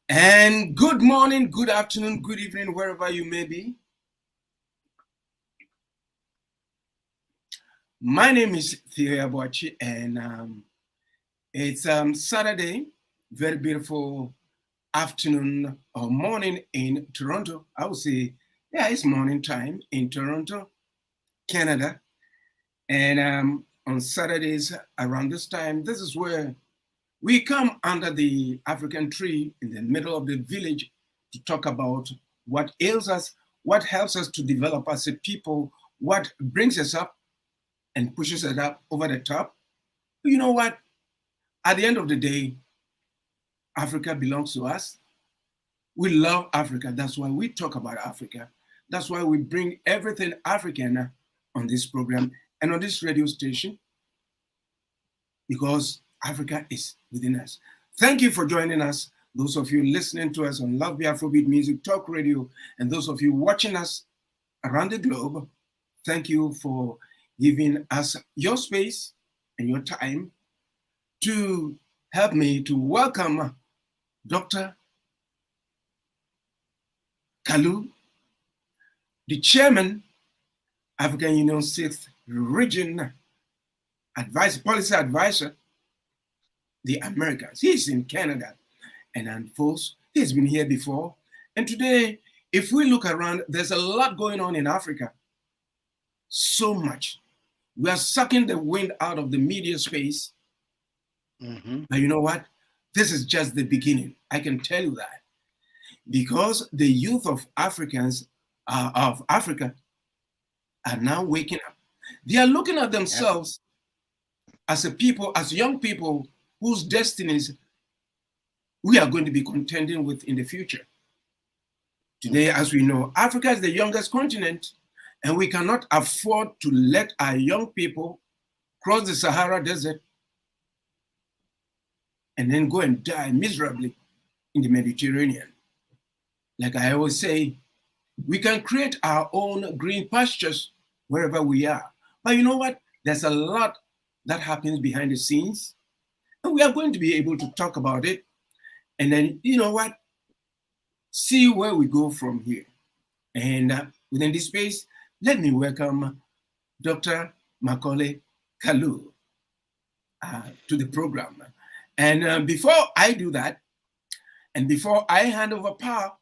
And good morning, good afternoon, good evening, wherever you may be. My name is Theo Abuachi, and it's Saturday, very beautiful afternoon or morning in Toronto. I would say, yeah, it's morning time in Toronto, Canada. And on Saturdays around this time, this is where we come under the African tree in the middle of the village to talk about what ails us, what helps us to develop as a people, what brings us up and pushes us up over the top. You know what? At the end of the day, Africa belongs to us. We love Africa. That's why we talk about Africa. That's why we bring everything African on this program and on this radio station because Africa is within us. Thank you for joining us. Those of you listening to us on Love Be Afrobeat Music Talk Radio, and those of you watching us around the globe, thank you for giving us your space and your time to help me to welcome Dr. Kalu, the chairman, African Union 6th Region Policy Advisor, the Americas. He's in Canada. And folks, he's been here before. And today, if we look around, there's a lot going on in Africa. So much. We are sucking the wind out of the media space. But you know what? This is just the beginning. I can tell you that. Because the youth of Africa are now waking up. They are looking at themselves as a people, as young people whose destinies we are going to be contending with in the future. Today, as we know, Africa is the youngest continent, and we cannot afford to let our young people cross the Sahara Desert and then go and die miserably in the Mediterranean. Like I always say, we can create our own green pastures wherever we are. But you know what? There's a lot that happens behind the scenes, and we are going to be able to talk about it. And then, you know what? See where we go from here. And within this space, let me welcome Dr. Macaulay Kalu to the program. And before I do that, and before I hand over power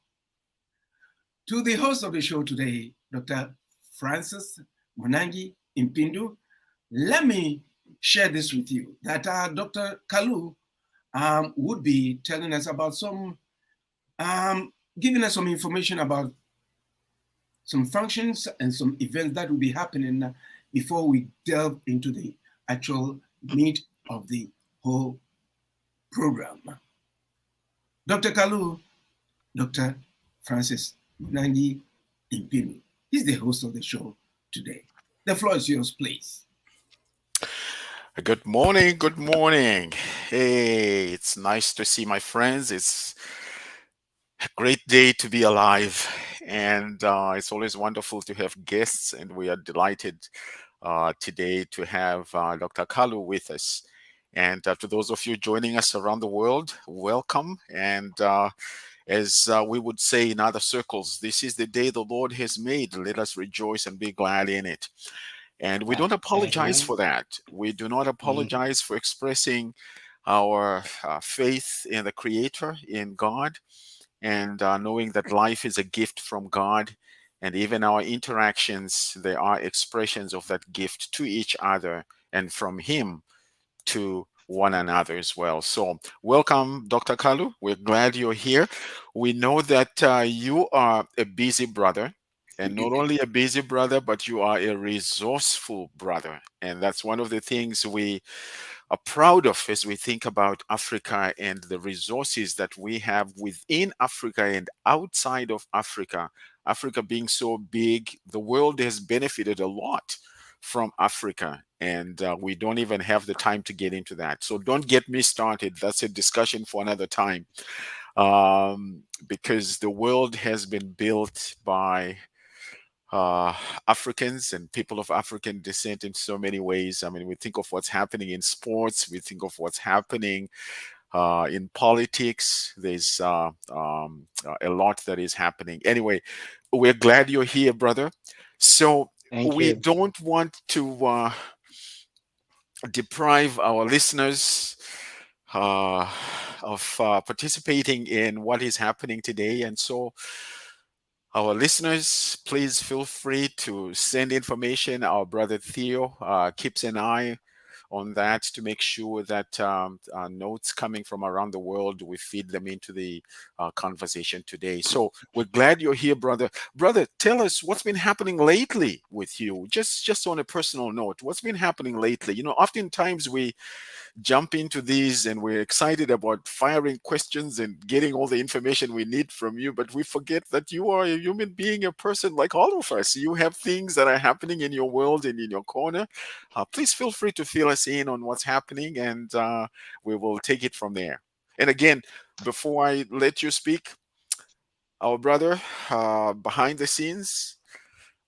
to the host of the show today, Dr. Francis Monangi Impindu, let me share this with you, that Dr. Kalu would be telling us about giving us some information about some functions and some events that will be happening before we delve into the actual meat of the whole program. Dr. Kalu, Dr. Francis Nangi Impinu, he's the host of the show today. The floor is yours, please. Good morning. Good morning. Hey, it's nice to see my friends. It's a great day to be alive. And it's always wonderful to have guests. And we are delighted today to have Dr. Kalu with us. And to those of you joining us around the world, welcome. And as we would say in other circles, this is the day the Lord has made. Let us rejoice and be glad in it. And we don't apologize for that. We do not apologize for expressing our faith in the Creator, in God, and knowing that life is a gift from God. And even our interactions, they are expressions of that gift to each other and from Him to one another as well. So, welcome, Dr. Kalu. We're glad you're here. We know that you are a busy brother, and not only a busy brother, but you are a resourceful brother. And that's one of the things we are proud of as we think about Africa and the resources that we have within Africa and outside of Africa. Africa being so big, the world has benefited a lot from Africa, and we don't even have the time to get into that. So don't get me started. That's a discussion for another time, because the world has been built by uh, Africans and people of African descent in so many ways. I mean, we think of what's happening in sports, we think of what's happening in politics. There's a lot that is happening. Anyway, we're glad you're here, brother. So Thank we you. don't want to deprive our listeners uh, of participating in what is happening today. And so, our listeners, please feel free to send information. Our brother Theo keeps an eye on that to make sure that notes coming from around the world, we feed them into the conversation today. So we're glad you're here, brother. Brother, tell us what's been happening lately with you. Just on a personal note, what's been happening lately? You know, oftentimes we jump into these and we're excited about firing questions and getting all the information we need from you, but we forget that you are a human being, a person like all of us. You have things that are happening in your world and in your corner. Please feel free to fill us in on what's happening, and we will take it from there. And again, before I let you speak, our brother behind the scenes,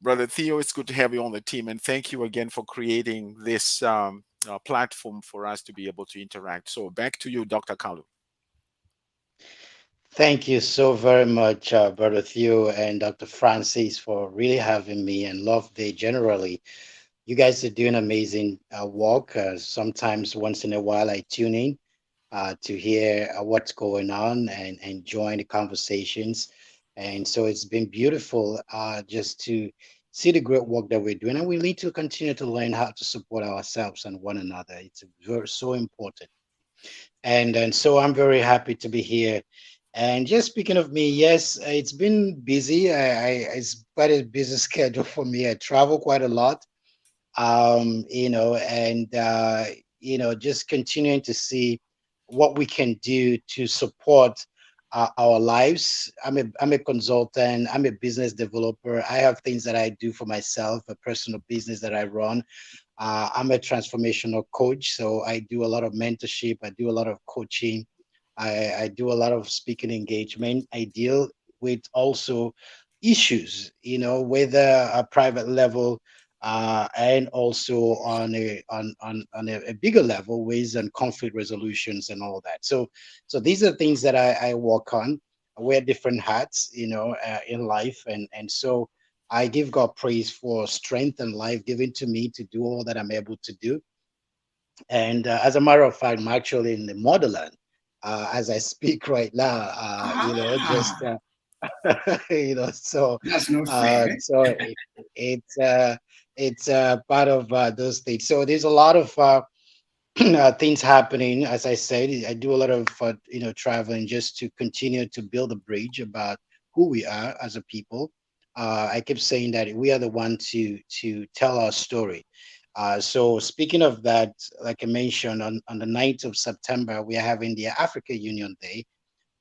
Brother Theo, it's good to have you on the team, and thank you again for creating this platform for us to be able to interact. So back to you, Dr. Kalu. Thank you so very much, Brother Theo and Dr. Francis, for really having me, and Love Day generally. You guys are doing amazing work. Sometimes, once in a while, I tune in to hear what's going on and join the conversations. And so it's been beautiful just to see the great work that we're doing. And we need to continue to learn how to support ourselves and one another. It's very, so important. And so I'm very happy to be here. And just speaking of me, yes, it's been busy. It's quite a busy schedule for me. I travel quite a lot, and just continuing to see what we can do to support our lives. I'm a consultant. I'm a business developer. I have things that I do for myself, a personal business that I run. I'm a transformational coach, so I do a lot of mentorship. I do a lot of coaching. I do a lot of speaking engagement. I deal with also issues, whether a private level and also on a bigger level, ways and conflict resolutions and all that. So these are things that I work on. I wear different hats, in life, and so I give God praise for strength and life given to me to do all that I'm able to do. And as a matter of fact, I'm actually in the motherland as I speak right now. Just Ah, so that's not uh, fair. so it, it's part of those things. So there's a lot of things happening. As I said, I do a lot of traveling just to continue to build a bridge about who we are as a people. I keep saying that we are the one to tell our story. So speaking of that, like I mentioned, on the 9th of September, we are having the Africa Union Day.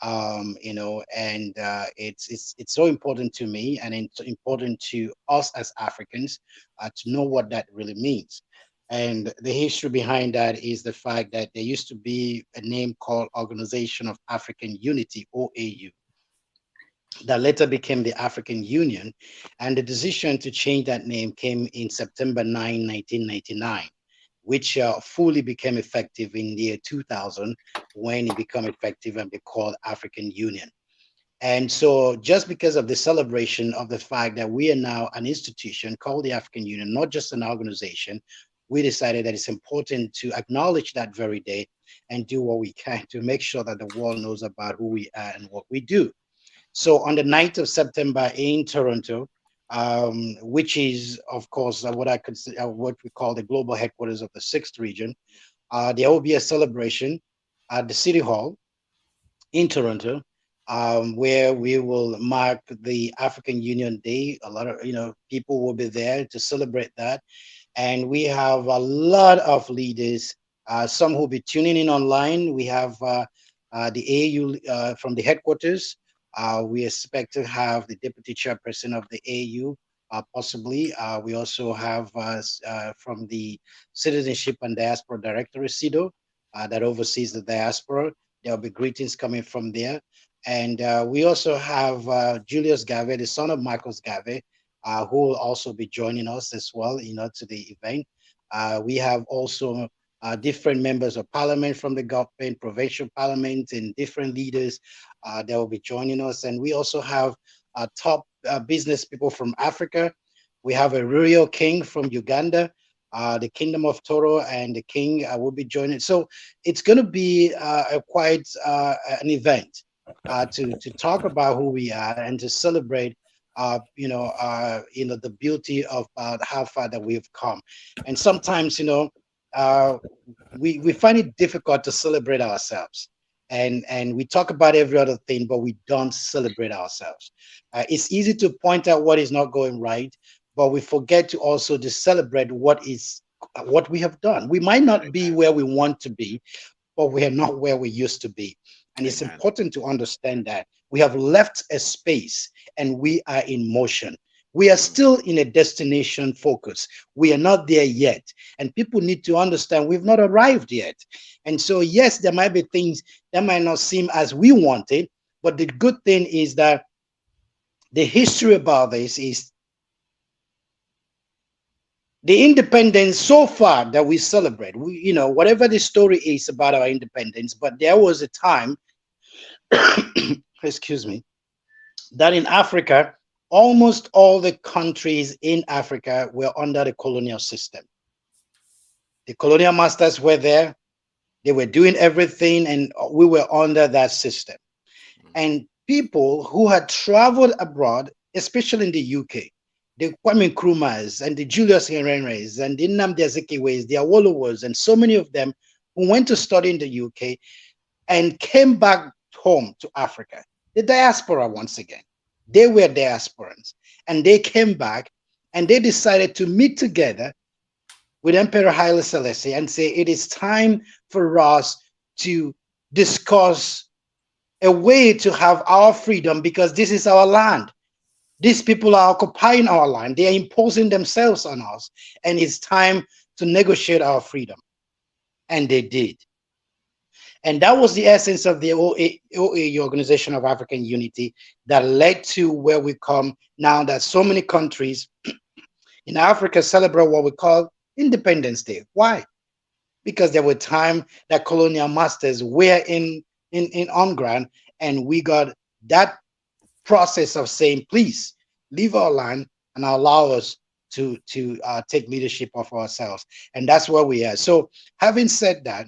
And it's so important to me, and it's important to us as Africans to know what that really means. And the history behind that is the fact that there used to be a name called Organization of African Unity, OAU, that later became the African Union. And the decision to change that name came in September 9, 1999, which fully became effective in the year 2000 when it became effective and be called African Union. And so, just because of the celebration of the fact that we are now an institution called the African Union, not just an organization, we decided that it's important to acknowledge that very day and do what we can to make sure that the world knows about who we are and what we do. So on the 9th of September in Toronto, which is, of course, what I consider what we call the global headquarters of the sixth region, there will be a celebration at the City Hall in Toronto, where we will mark the African Union Day. A lot of people will be there to celebrate that, and we have a lot of leaders. Some who will be tuning in online. We have the AU from the headquarters. We expect to have the deputy chairperson of the AU. Possibly, we also have from the Citizenship and Diaspora Directorate, CIDO, that oversees the diaspora. There'll be greetings coming from there. And we also have Julius Gave, the son of Marcus Gave, who will also be joining us as well, to the event. We have also different members of parliament from the government, provincial parliament, and different leaders that will be joining us. And we also have top business people from Africa. We have a royal king from Uganda, the Kingdom of Toro, and the king will be joining. So it's going to be quite an event to talk about who we are and to celebrate, the beauty of how far that we've come. And sometimes, we find it difficult to celebrate ourselves. And we talk about every other thing, but we don't celebrate ourselves. It's easy to point out what is not going right, but we forget to also to celebrate what we have done. We might not be where we want to be, but we are not where we used to be. And it's important to understand that we have left a space and we are in motion. We are still in a destination focus. We are not there yet. And people need to understand we've not arrived yet. And so, yes, there might be things that might not seem as we wanted, but the good thing is that the history about this is the independence so far that we celebrate. Whatever the story is about our independence, but there was a time, excuse me, that in Africa, almost all the countries in Africa were under the colonial system. The colonial masters were there. They were doing everything, and we were under that system. And people who had traveled abroad, especially in the UK, the Kwame Nkrumahs and the Julius Nyereres and the Nnamdi Azikiwes, the Awolowos, and so many of them who went to study in the UK and came back home to Africa. The diaspora, once again, they were diasporans, and they came back and they decided to meet together with Emperor Haile Selassie and say, it is time for us to discuss a way to have our freedom, because this is our land. These people are occupying our land. They are imposing themselves on us, and it's time to negotiate our freedom. And they did. And that was the essence of the OAU, Organization of African Unity, that led to where we come now, that so many countries in Africa celebrate what we call Independence Day. Why? Because there were times that colonial masters were on ground, and we got that process of saying, please leave our land and allow us to take leadership of ourselves. And that's where we are. So having said that,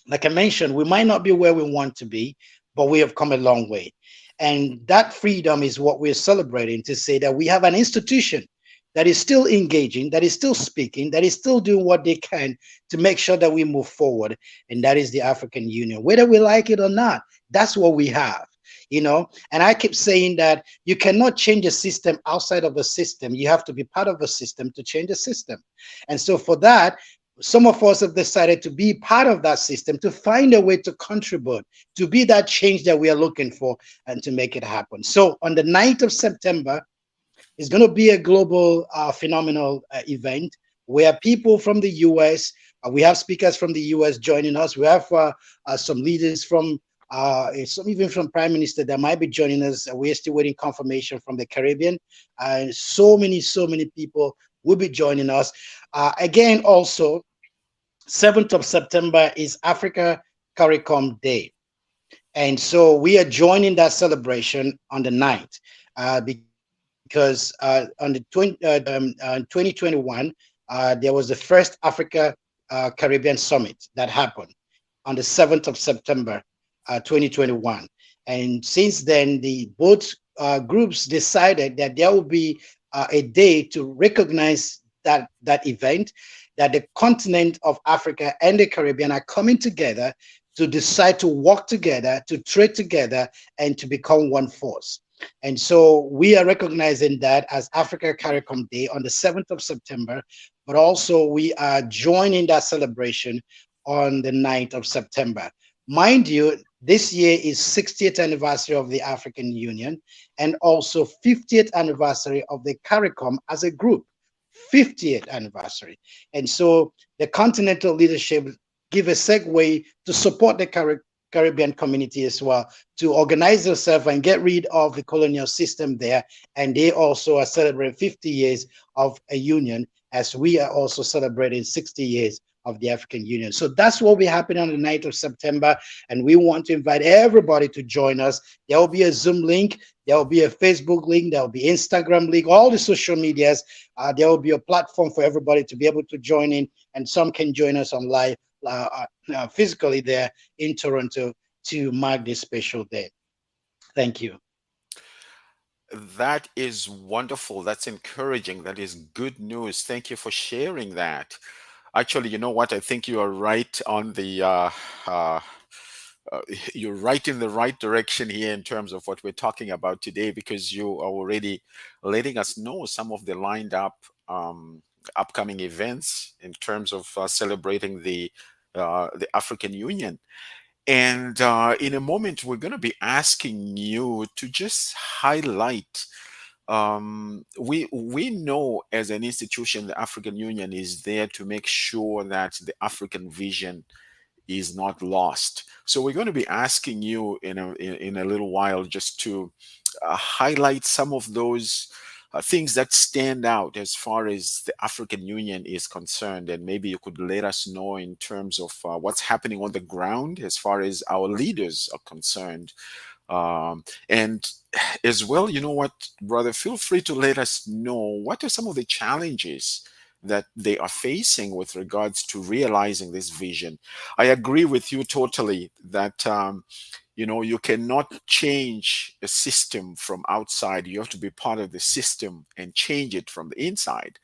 like I mentioned, we might not be where we want to be, but we have come a long way. And that freedom is what we're celebrating, to say that we have an institution that is still engaging, that is still speaking, that is still doing what they can to make sure that we move forward. And that is the African Union. Whether we like it or not, that's what we have. And I keep saying that you cannot change a system outside of a system. You have to be part of a system to change a system. And so for that, some of us have decided to be part of that system, to find a way to contribute, to be that change that we are looking for, and to make it happen. So on the 9th of September, it's going to be a global phenomenal event where people from the US, we have speakers from the US joining us. We have some leaders from, even from Prime Minister that might be joining us. We're still waiting confirmation from the Caribbean. And so many people will be joining us. Again, also, 7th of September is Africa CARICOM Day. And so we are joining that celebration on the 9th because on the 2021, there was the first Africa Caribbean Summit that happened on the 7th of September, 2021. And since then, both groups decided that there will be a day to recognize that event, that the continent of Africa and the Caribbean are coming together to decide to work together, to trade together, and to become one force. And so we are recognizing that as Africa CARICOM Day on the 7th of September, but also we are joining that celebration on the 9th of September. Mind you, this year is 60th anniversary of the African Union and also 50th anniversary of the CARICOM as a group, 50th anniversary. And so the continental leadership give a segue to support the Caribbean community as well, to organize themselves and get rid of the colonial system there. And they also are celebrating 50 years of a union, as we are also celebrating 60 years of the African Union. So that's what will be happening on the 9th of September. And we want to invite everybody to join us. There will be a Zoom link. There will be a Facebook link. There will be Instagram link, all the social medias. There will be a platform for everybody to be able to join in. And some can join us on live, physically there in Toronto to mark this special day. Thank you. That is wonderful. That's encouraging. That is good news. Thank you for sharing that. Actually, you know what? I think you are right on the uh, uh, you're right in the right direction here in terms of what we're talking about today, because you are already letting us know some of the lined up upcoming events in terms of celebrating the African Union. And in a moment, we're going to be asking you to just highlight. We know as an institution, the African Union is there to make sure that the African vision is not lost. So we're going to be asking you in a little while just to highlight some of those things that stand out as far as the African Union is concerned, and maybe you could let us know in terms of what's happening on the ground as far as our leaders are concerned. And as well, you know what, brother, feel free to let us know what are some of the challenges that they are facing with regards to realizing this vision. I agree with you totally that you cannot change a system from outside. You have to be part of the system and change it from the inside.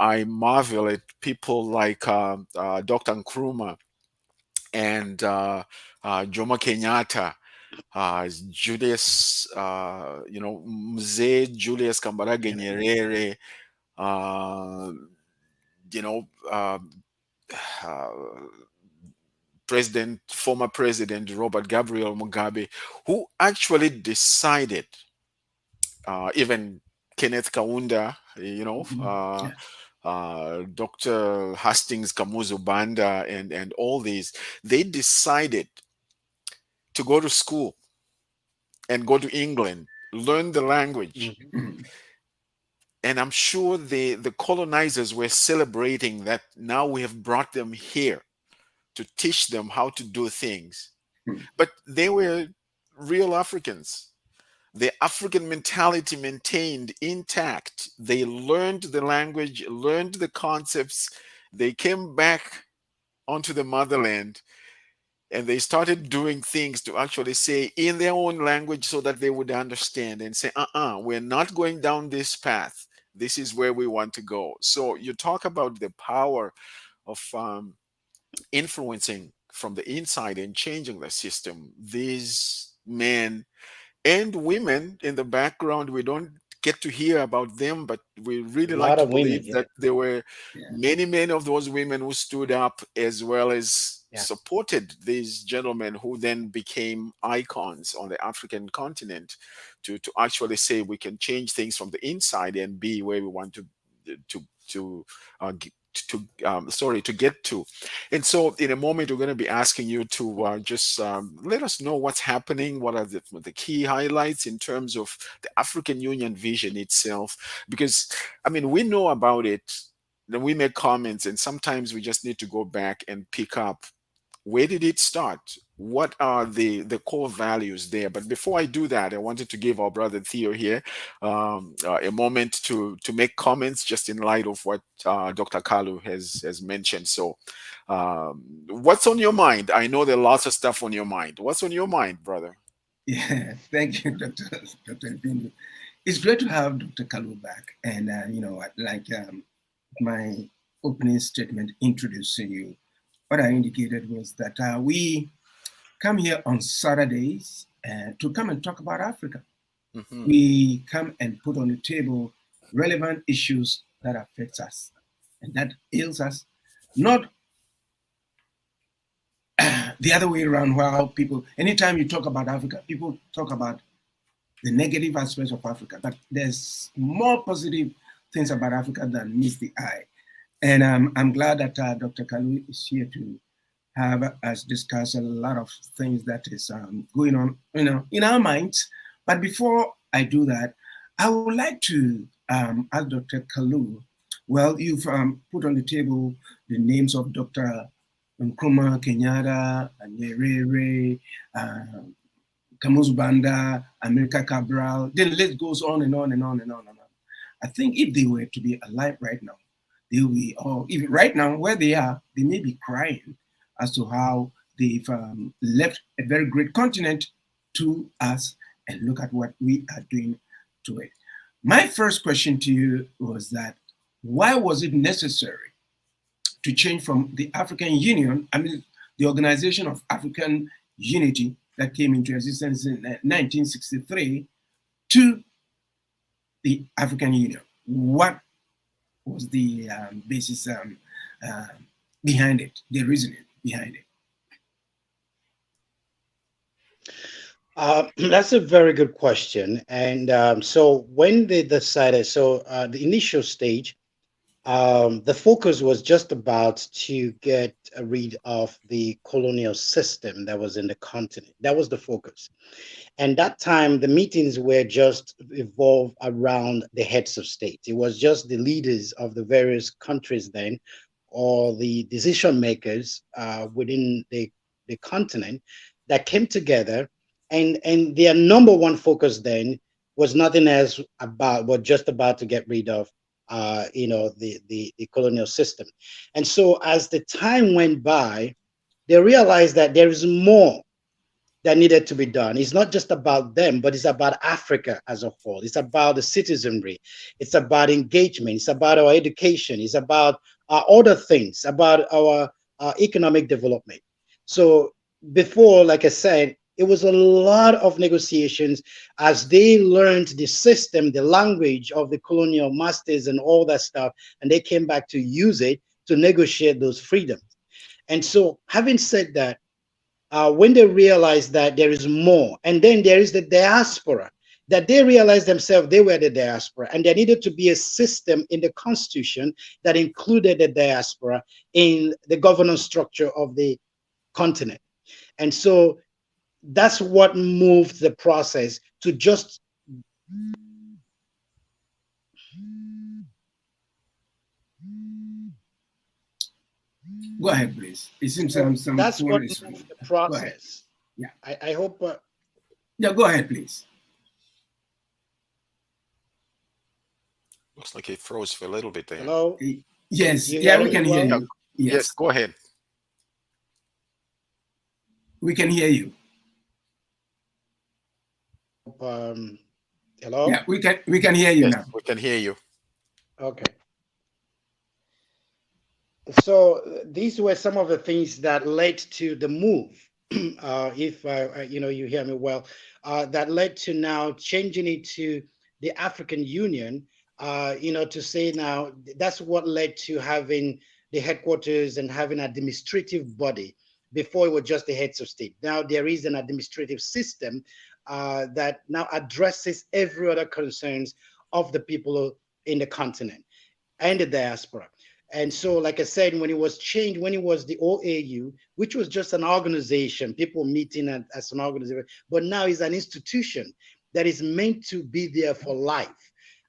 I marvel at people like Dr. Nkrumah and Jomo Kenyatta, Julius, Mzee Julius Kambarage Nyerere, uh, you know, uh, uh, former President Robert Gabriel Mugabe, who actually decided, even Kenneth Kaunda, Yeah. Dr. Hastings Kamuzu Banda, and all these, they decided to go to school and go to England, learn the language. Mhm. Mhm. And I'm sure the colonizers were celebrating that now we have brought them here to teach them how to do things. Mhm. But they were real Africans. The African mentality maintained intact. They learned the language, learned the concepts. They came back onto the motherland, and they started doing things to actually say in their own language so that they would understand and say, we're not going down this path. This is where we want to go. So you talk about the power of influencing from the inside and changing the system. These men and women in the background, we don't get to hear about them, but we A really like lot to of women, believe yeah, that there were Yeah. many of those women who stood up as well as yeah. supported these gentlemen who then became icons on the African continent to actually say we can change things from the inside and be where we want to to get to. And so in a moment we're going to be asking you to just let us know what's happening, what are the key highlights in terms of the African Union vision itself, because I mean we know about it, then we make comments, and sometimes we just need to go back and pick up where did it start, what are the core values there. But before I do that, I wanted to give our brother Theo here a moment to make comments just in light of what Dr. Kalu has mentioned. So what's on your mind? I know there are lots of stuff on your mind. What's on your mind, brother? Yeah. Thank you, Dr. Bindu. It's great to have Dr. Kalu back. And, like my opening statement introducing you, what I indicated was that we come here on Saturdays to come and talk about Africa. Hmm. We come and put on the table relevant issues that affects us and that ails us, not the other way around, where people, anytime you talk about Africa, people talk about the negative aspects of Africa, but there's more positive things about Africa than meets the eye. And I'm glad that Dr. Kalu is here to have us discuss a lot of things that is going on, in our minds. But before I do that, I would like to ask Dr. Kalu, Well, you've put on the table the names of Dr. Nkrumah, Kenyatta, Nyerere, Kamuzu Banda, America Cabral. The list goes on and on and on and on and on. I think if they were to be alive right now, they will be, or even right now where they are, they may be crying as to how they've left a very great continent to us, and look at what we are doing to it. My first question to you was that, why was it necessary to change from the African Union, I mean, the Organization of African Unity that came into existence in 1963, to the African Union? What was the basis behind it, the reasoning behind it? That's a very good question. And so when they decided, the initial stage, the focus was just about to get rid of the colonial system that was in the continent. That was the focus. And that time, the meetings were just evolved around the heads of state. It was just the leaders of the various countries then, or the decision makers within the continent, that came together, and their number one focus then was nothing else but just about to get rid of the colonial system. And so as the time went by, they realized that there is more that needed to be done. It's not just about them, but it's about Africa as a whole. It's about the citizenry. It's about engagement. It's about our education. It's about other things, about our economic development. So before, like I said, it was a lot of negotiations as they learned the system, the language of the colonial masters and all that stuff, and they came back to use it to negotiate those freedoms. And so having said that, when they realized that there is more, and then there is the diaspora, that they realized themselves they were the diaspora, and there needed to be a system in the constitution that included the diaspora in the governance structure of the continent. And so that's what moved the process to just Go ahead, please. It seems some that's what moved the process. Yeah, I hope. Yeah, go ahead, please. Looks like he froze for a little bit there. Hello. Yes. Yeah, we can hear you. Yes, go ahead. We can hear you. Hello. Yeah, we can hear you now. We can hear you. Okay. So these were some of the things that led to the move. If you hear me well, that led to now changing it to the African Union. To say now that's what led to having the headquarters and having an administrative body. Before it was just the heads of state. Now there is an administrative system that now addresses every other concerns of the people in the continent and the diaspora. And so, like I said, when it was changed, when it was the OAU, which was just an organization, people meeting as an organization, but now it's an institution that is meant to be there for life.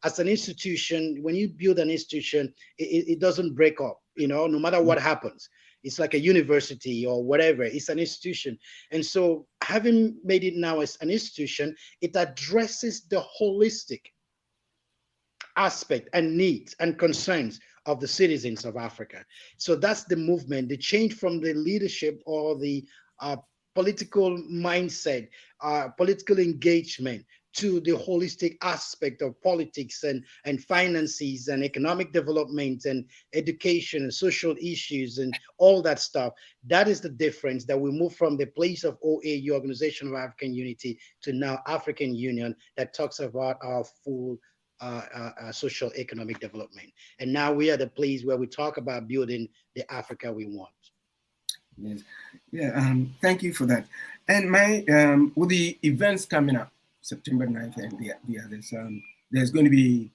As an institution, when you build an institution, it doesn't break up, no matter what happens. It's like a university or whatever. It's an institution. And so having made it now as an institution, it addresses the holistic aspect and needs and concerns of the citizens of Africa. So that's the movement, the change from the leadership or the political mindset, political engagement, to the holistic aspect of politics and finances and economic development and education and social issues and all that stuff. That is the difference, that we move from the place of OAU, Organization of African Unity, to now African Union, that talks about our full social economic development. And now we are the place where we talk about building the Africa we want. Yes. Yeah. Thank you for that. And my with the events coming up, September 9th and the others, there's going to be,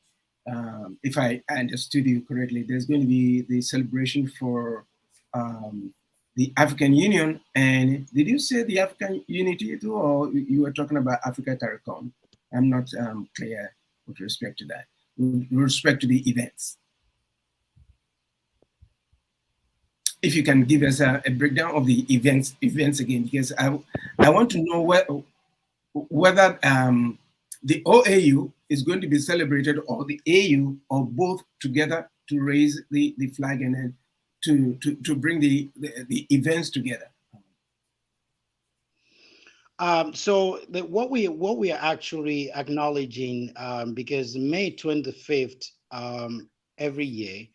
if I understood you correctly, there's going to be the celebration for the African Union. And did you say the African Unity too, or you were talking about Africa Taricom? I'm not clear with respect to that, with respect to the events. if you can give us a breakdown of the events again, because I want to know whether the OAU is going to be celebrated, or the AU, or both together, to raise the flag and then to bring the events together. What we are actually acknowledging, because May 25th every year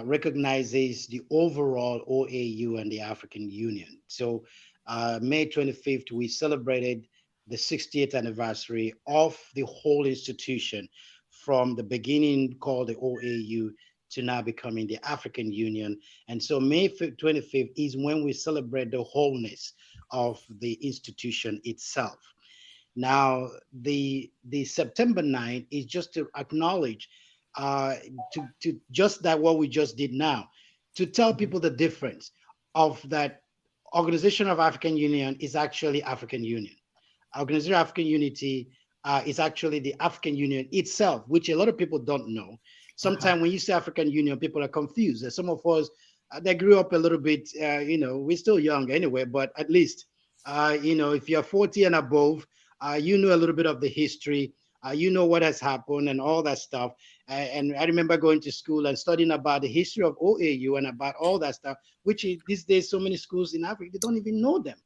recognizes the overall OAU and the African Union. So May 25th, we celebrated the 60th anniversary of the whole institution, from the beginning called the OAU to now becoming the African Union. And so May 25th is when we celebrate the wholeness of the institution itself. Now, the September 9th is just to acknowledge, uh, to just that what we just did now, to tell people the difference of that Organization of African Union is actually African Union. Organization of African Unity is actually the African Union itself, which a lot of people don't know. Sometimes when you say African Union, people are confused. And some of us, they grew up a little bit, we're still young anyway, but at least, if you're 40 and above, you know a little bit of the history, you know what has happened and all that stuff. And I remember going to school and studying about the history of OAU and about all that stuff, which these days, so many schools in Africa, they don't even know them.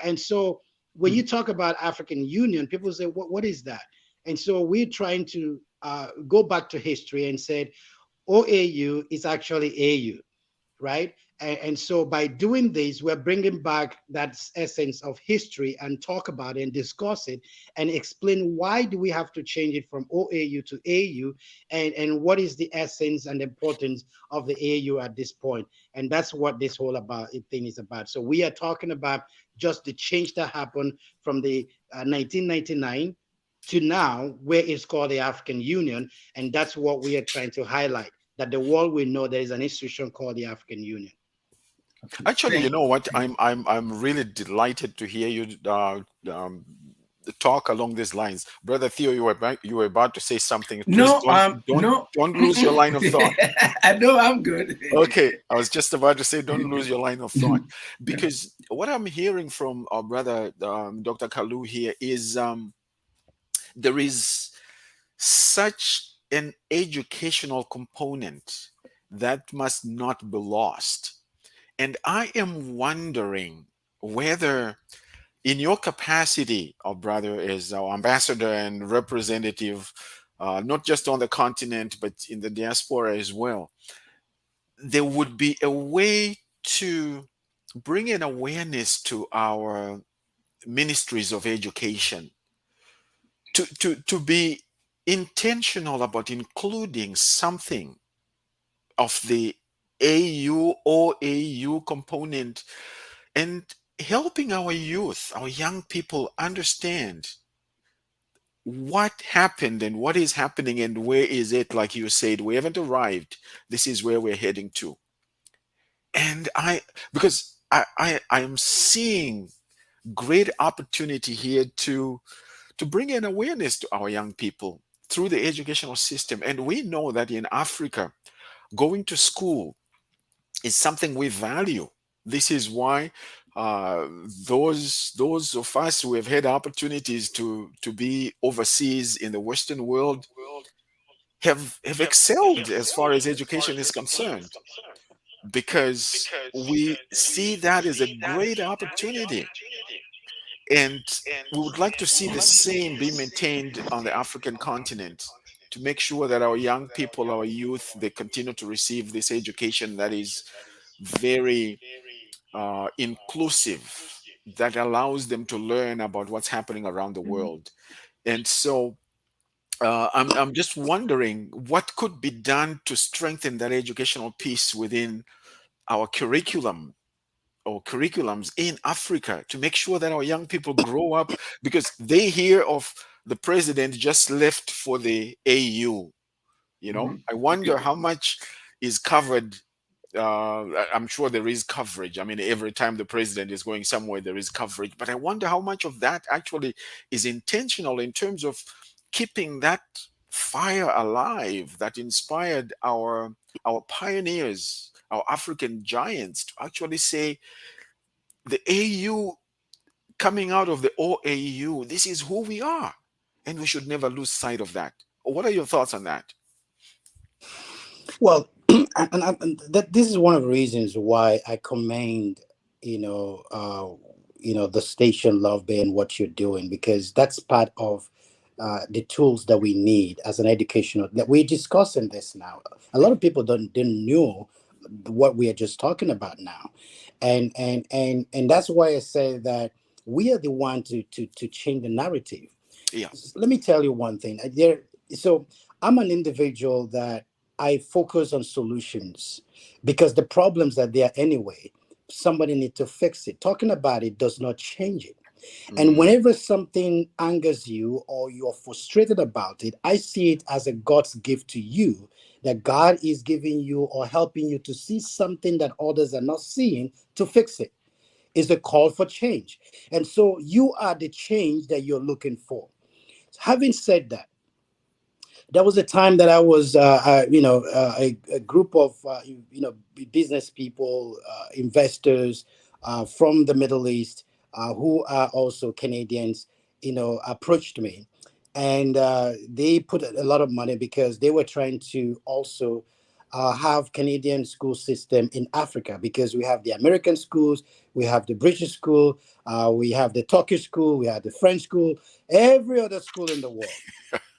And so when you talk about African Union, people say, what is that? And so we're trying to go back to history and said, OAU is actually AU, right? And so by doing this, we're bringing back that essence of history and talk about it and discuss it and explain why do we have to change it from OAU to AU, and what is the essence and importance of the AU at this point. And that's what this whole thing is about. So we are talking about just the change that happened from the 1999 to now, where it's called the African Union. And that's what we are trying to highlight, that the world will know there is an institution called the African Union. Actually, you know what? I'm really delighted to hear you talk along these lines, brother Theo. You were about to say something. Please No, no. don't lose your line of thought. I know I'm good. Okay, I was just about to say, don't lose your line of thought, because what I'm hearing from our brother Dr. Kalu here is there is such an educational component that must not be lost. And I am wondering whether, in your capacity, our brother, as our ambassador and representative, not just on the continent, but in the diaspora as well, there would be a way to bring an awareness to our ministries of education, to be intentional about including something of the AU or AU component, and helping our youth, our young people, understand what happened and what is happening and where is it. Like you said, we haven't arrived. This is where we're heading to. And because I am seeing great opportunity here to bring an awareness to our young people through the educational system. And we know that in Africa, going to school is something we value. This is why those of us who have had opportunities to be overseas in the Western world have excelled as far as education is concerned, because we see that as a great opportunity. And we would like to see the same be maintained on the African continent, to make sure that our young people, our youth, they continue to receive this education that is very inclusive, that allows them to learn about what's happening around the world. And so I'm just wondering what could be done to strengthen that educational piece within our curriculum or curriculums in Africa, to make sure that our young people grow up, because they hear of the president just left for the AU. I wonder how much is covered. I'm sure there is coverage. I mean, every time the president is going somewhere, there is coverage. But I wonder how much of that actually is intentional in terms of keeping that fire alive that inspired our pioneers, our African giants to actually say the AU coming out of the OAU, this is who we are. And we should never lose sight of that. What are your thoughts on that? Well, and that this is one of the reasons why I commend, you know, the station Love Bay and what you're doing, because that's part of the tools that we need as an educational, that we're discussing this now. A lot of people didn't know what we are just talking about now, and that's why I say that we are the one to change the narrative. Yeah. Let me tell you one thing. So I'm an individual that I focus on solutions, because the problems are there anyway. Somebody need to fix it. Talking about it does not change it. And Mm, whenever something angers you or you're frustrated about it, I see it as a God's gift to you, that God is giving you or helping you to see something that others are not seeing, to fix it. Is a call for change. And so you are the change that you're looking for. Having said that, there was a time that I was, a group of, business people, investors from the Middle East, who are also Canadians, approached me, and they put a lot of money because they were trying to also have Canadian school system in Africa, because we have the American schools, we have the British school, we have the Turkish school, we have the French school, every other school in the world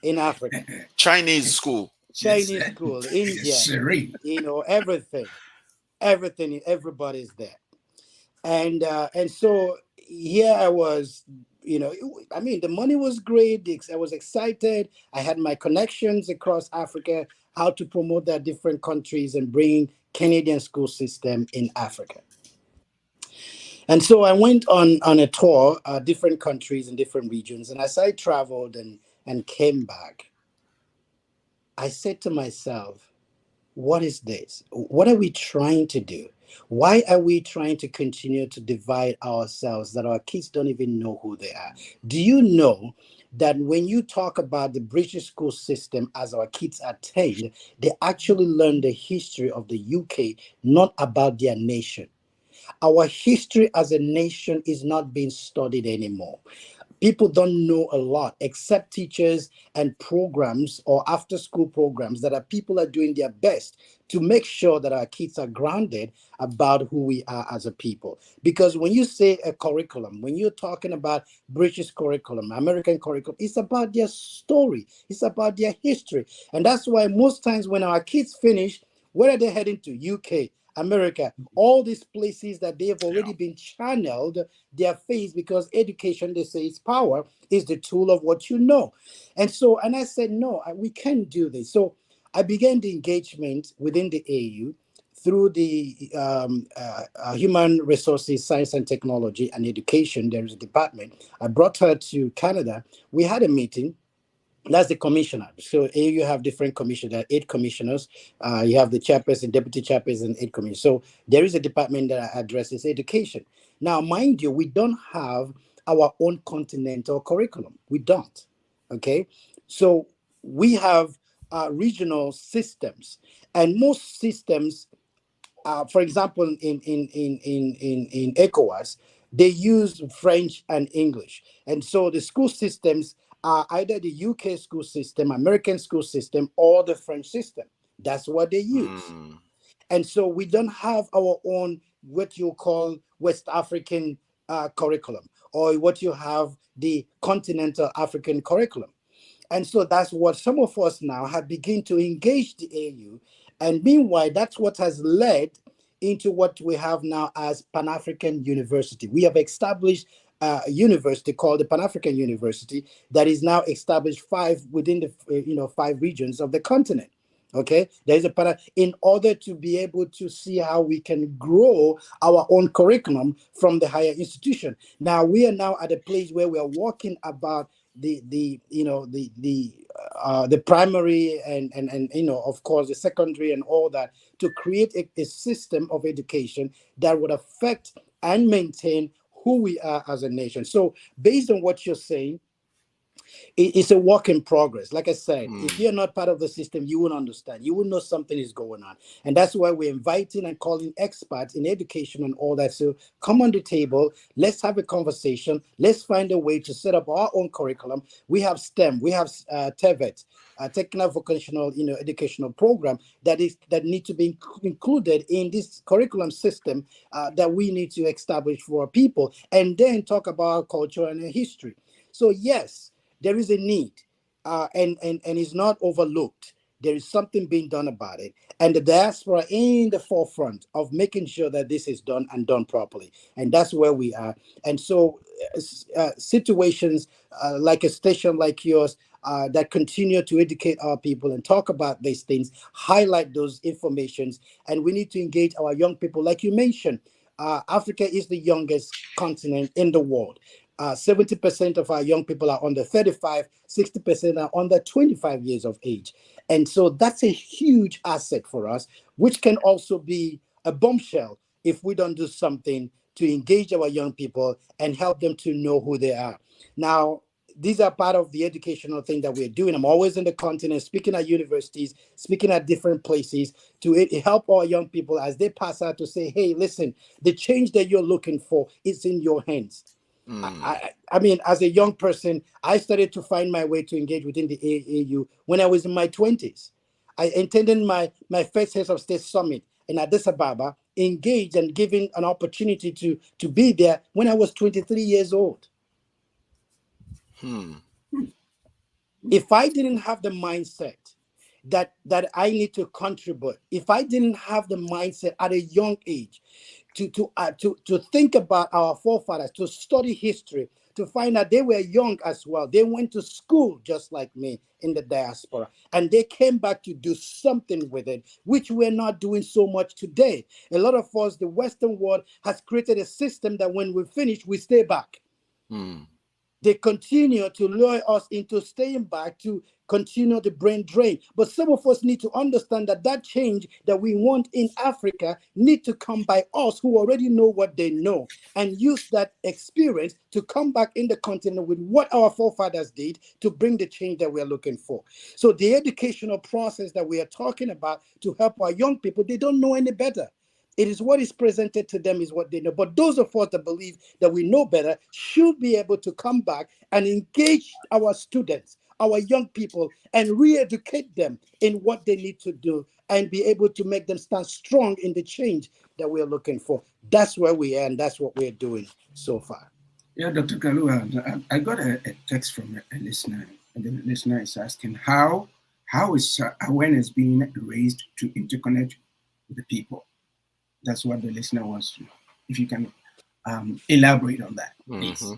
in Africa. Chinese school. Yes, Chinese school, yes, Indian, sirree. everything, everybody's there. And so here I was, I mean, the money was great. I was excited. I had my connections across Africa, how to promote their different countries and bring Canadian school system in Africa. And so I went on a tour, different countries and different regions. And as I traveled and came back, I said to myself, what is this? What are we trying to do? Why are we trying to continue to divide ourselves that our kids don't even know who they are? Do you know that when you talk about the British school system as our kids attend, they actually learn the history of the UK, not about their nation? Our history as a nation is not being studied anymore. People don't know a lot except teachers and programs or after school programs that are people are doing their best to make sure that our kids are grounded about who we are as a people. Because when you say a curriculum, when you're talking about British curriculum, American curriculum, it's about their story, it's about their history. And that's why most times when our kids finish, where are they heading to? UK, America, all these places that they have Yeah. already been channeled their faith, because education, they say, is power, is the tool of what you know. And I said, no, we can't do this. So I began the engagement within the AU through the Human Resources, Science and Technology and Education. There is a department. I brought her to Canada. We had a meeting. That's the commissioner. So you have different commissioners. There are 8 commissioners. You have the chairperson, deputy chairperson, 8 commissioners. So there is a department that addresses education. Now, mind you, we don't have our own continental curriculum. We don't. Okay. So we have regional systems, and most systems, for example, in ECOWAS, they use French and English. And so the school systems are either the UK school system, American school system, or the French system. That's what they use. Mm, And so we don't have our own, what you call West African curriculum, or what you have the continental African curriculum. And so that's what some of us now have begun to engage the AU. And meanwhile, that's what has led into what we have now as Pan African University. We have established a university called the Pan African University that is now established within the 5 regions of the continent. Okay, there is a in order to be able to see how we can grow our own curriculum from the higher institution. Now we are now at a place where we are walking about the primary and of course the secondary and all that, to create a system of education that would affect and maintain who we are as a nation. So based on what you're saying, it's a work in progress. Like I said, if Mm. you're not part of the system, you won't understand. You will know something is going on. And that's why we're inviting and calling experts in education and all that. So come on the table. Let's have a conversation. Let's find a way to set up our own curriculum. We have STEM, we have TEVET, technical vocational, educational program that need to be included in this curriculum system that we need to establish for our people, and then talk about our culture and our history. So yes, there is a need, and it's not overlooked. There is something being done about it, and the diaspora in the forefront of making sure that this is done and done properly. And that's where we are. And so, situations like a station like yours that continue to educate our people and talk about these things, highlight those informations, and we need to engage our young people, like you mentioned. Africa is the youngest continent in the world. 70% of our young people are under 35, 60% are under 25 years of age. And so that's a huge asset for us, which can also be a bombshell if we don't do something to engage our young people and help them to know who they are. Now, these are part of the educational thing that we're doing. I'm always in the continent, speaking at universities, speaking at different places to help our young people as they pass out to say, hey, listen, the change that you're looking for is in your hands. Mm. I mean, as a young person, I started to find my way to engage within the AAU when I was in my 20s. I attended my first Heads of State Summit in Addis Ababa, engaged and given an opportunity to be there when I was 23 years old. Hmm. If I didn't have the mindset that I need to contribute, if I didn't have the mindset at a young age to think about our forefathers, to study history, to find out they were young as well. They went to school just like me in the diaspora, and they came back to do something with it, which we're not doing so much today. A lot of us, the Western world, has created a system that when we finish, we stay back. Hmm. They continue to lure us into staying back to continue the brain drain. But some of us need to understand that that change that we want in Africa need to come by us who already know what they know and use that experience to come back in the continent with what our forefathers did to bring the change that we're looking for. So the educational process that we are talking about to help our young people, they don't know any better. It is what is presented to them is what they know. But those of us that believe that we know better should be able to come back and engage our students, our young people, and re-educate them in what they need to do and be able to make them stand strong in the change that we're looking for. That's where we are, and that's what we're doing so far. Yeah, Dr. Kalu, I got a text from a listener, and the listener is asking how is awareness being raised to interconnect with the people? That's what the listener wants to know. If you can elaborate on that, please. Mm-hmm.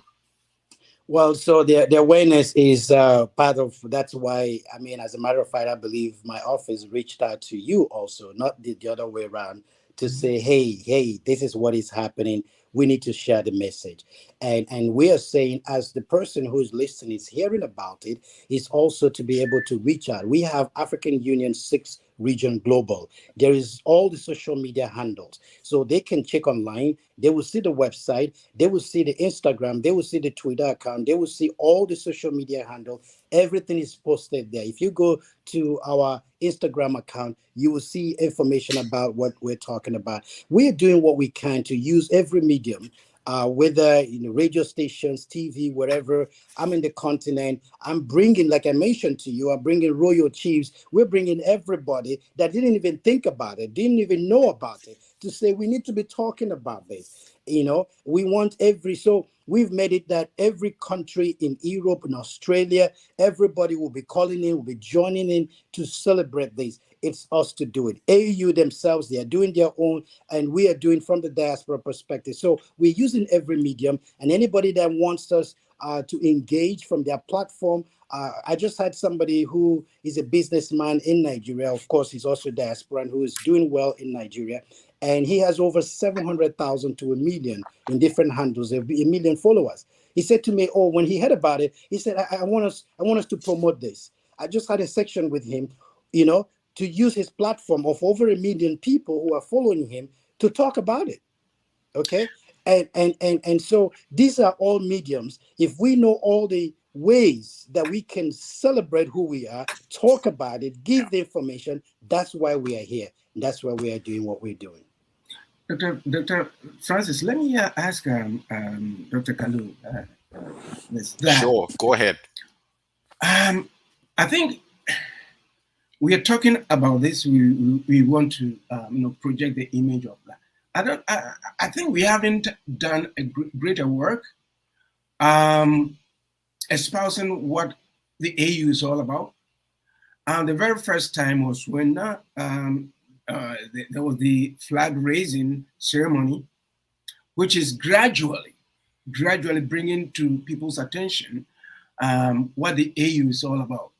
Well, so the awareness is part of that's why, I mean, as a matter of fact, I believe my office reached out to you also, not the other way around, to say, hey, this is what is happening. We need to share the message. And we are saying, as the person who's listening is hearing about it, is also to be able to reach out. We have African Union 6 region global. There is all the social media handles. So they can check online. They will see the website. They will see the Instagram. They will see the Twitter account. They will see all the social media handle. Everything is posted there. If you go to our Instagram account, you will see information about what we're talking about. We're doing what we can to use every medium, whether radio stations, TV, wherever. I'm in the continent. I'm bringing, like I mentioned to you, I'm bringing royal chiefs. We're bringing everybody that didn't even think about it, didn't even know about it, to say we need to be talking about this. We want so we've made it that every country in Europe and Australia, everybody will be calling in, will be joining in to celebrate this. It's us to do it. AU themselves, they are doing their own, and we are doing from the diaspora perspective. So we're using every medium, and anybody that wants us to engage from their platform. I just had somebody who is a businessman in Nigeria. Of course, he's also diaspora and who is doing well in Nigeria. And he has over 700,000 to a million in different handles, a million followers. He said to me, "Oh, when he heard about it, he said, I want us to promote this." I just had a section with him, you know, to use his platform of over a million people who are following him to talk about it. Okay. And so these are all mediums. If we know all the ways that we can celebrate who we are, talk about it, give the information. That's why we are here. That's why we are doing what we're doing. Dr. Francis, let me ask Dr. Kalu this, that. Sure, go ahead. Um, I think we are talking about this. We want to project the image of that. I think we haven't done a greater work espousing what the AU is all about. The very first time was when there was the flag raising ceremony, which is gradually bringing to people's attention what the AU is all about.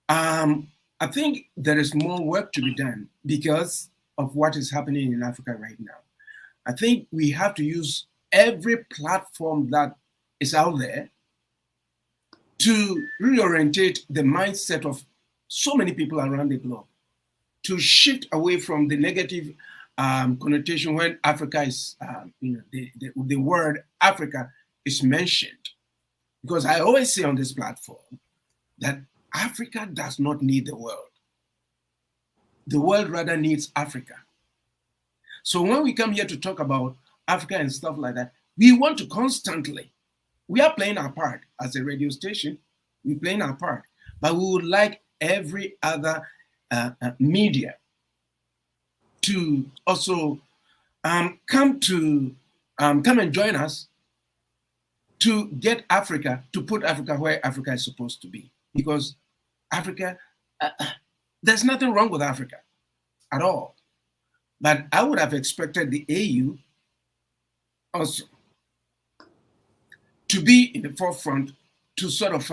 I think there is more work to be done because of what is happening in Africa right now. I think we have to use every platform that is out there to reorientate the mindset of so many people around the globe, to shift away from the negative connotation when Africa is, the word Africa is mentioned. Because I always say on this platform that Africa does not need the world. The world rather needs Africa. So when we come here to talk about Africa and stuff like that, we want to constantly, we are playing our part as a radio station, we're playing our part, but we would like every other media to also come and join us to get Africa, to put Africa where Africa is supposed to be. Because Africa, there's nothing wrong with Africa at all. But I would have expected the AU also to be in the forefront to sort of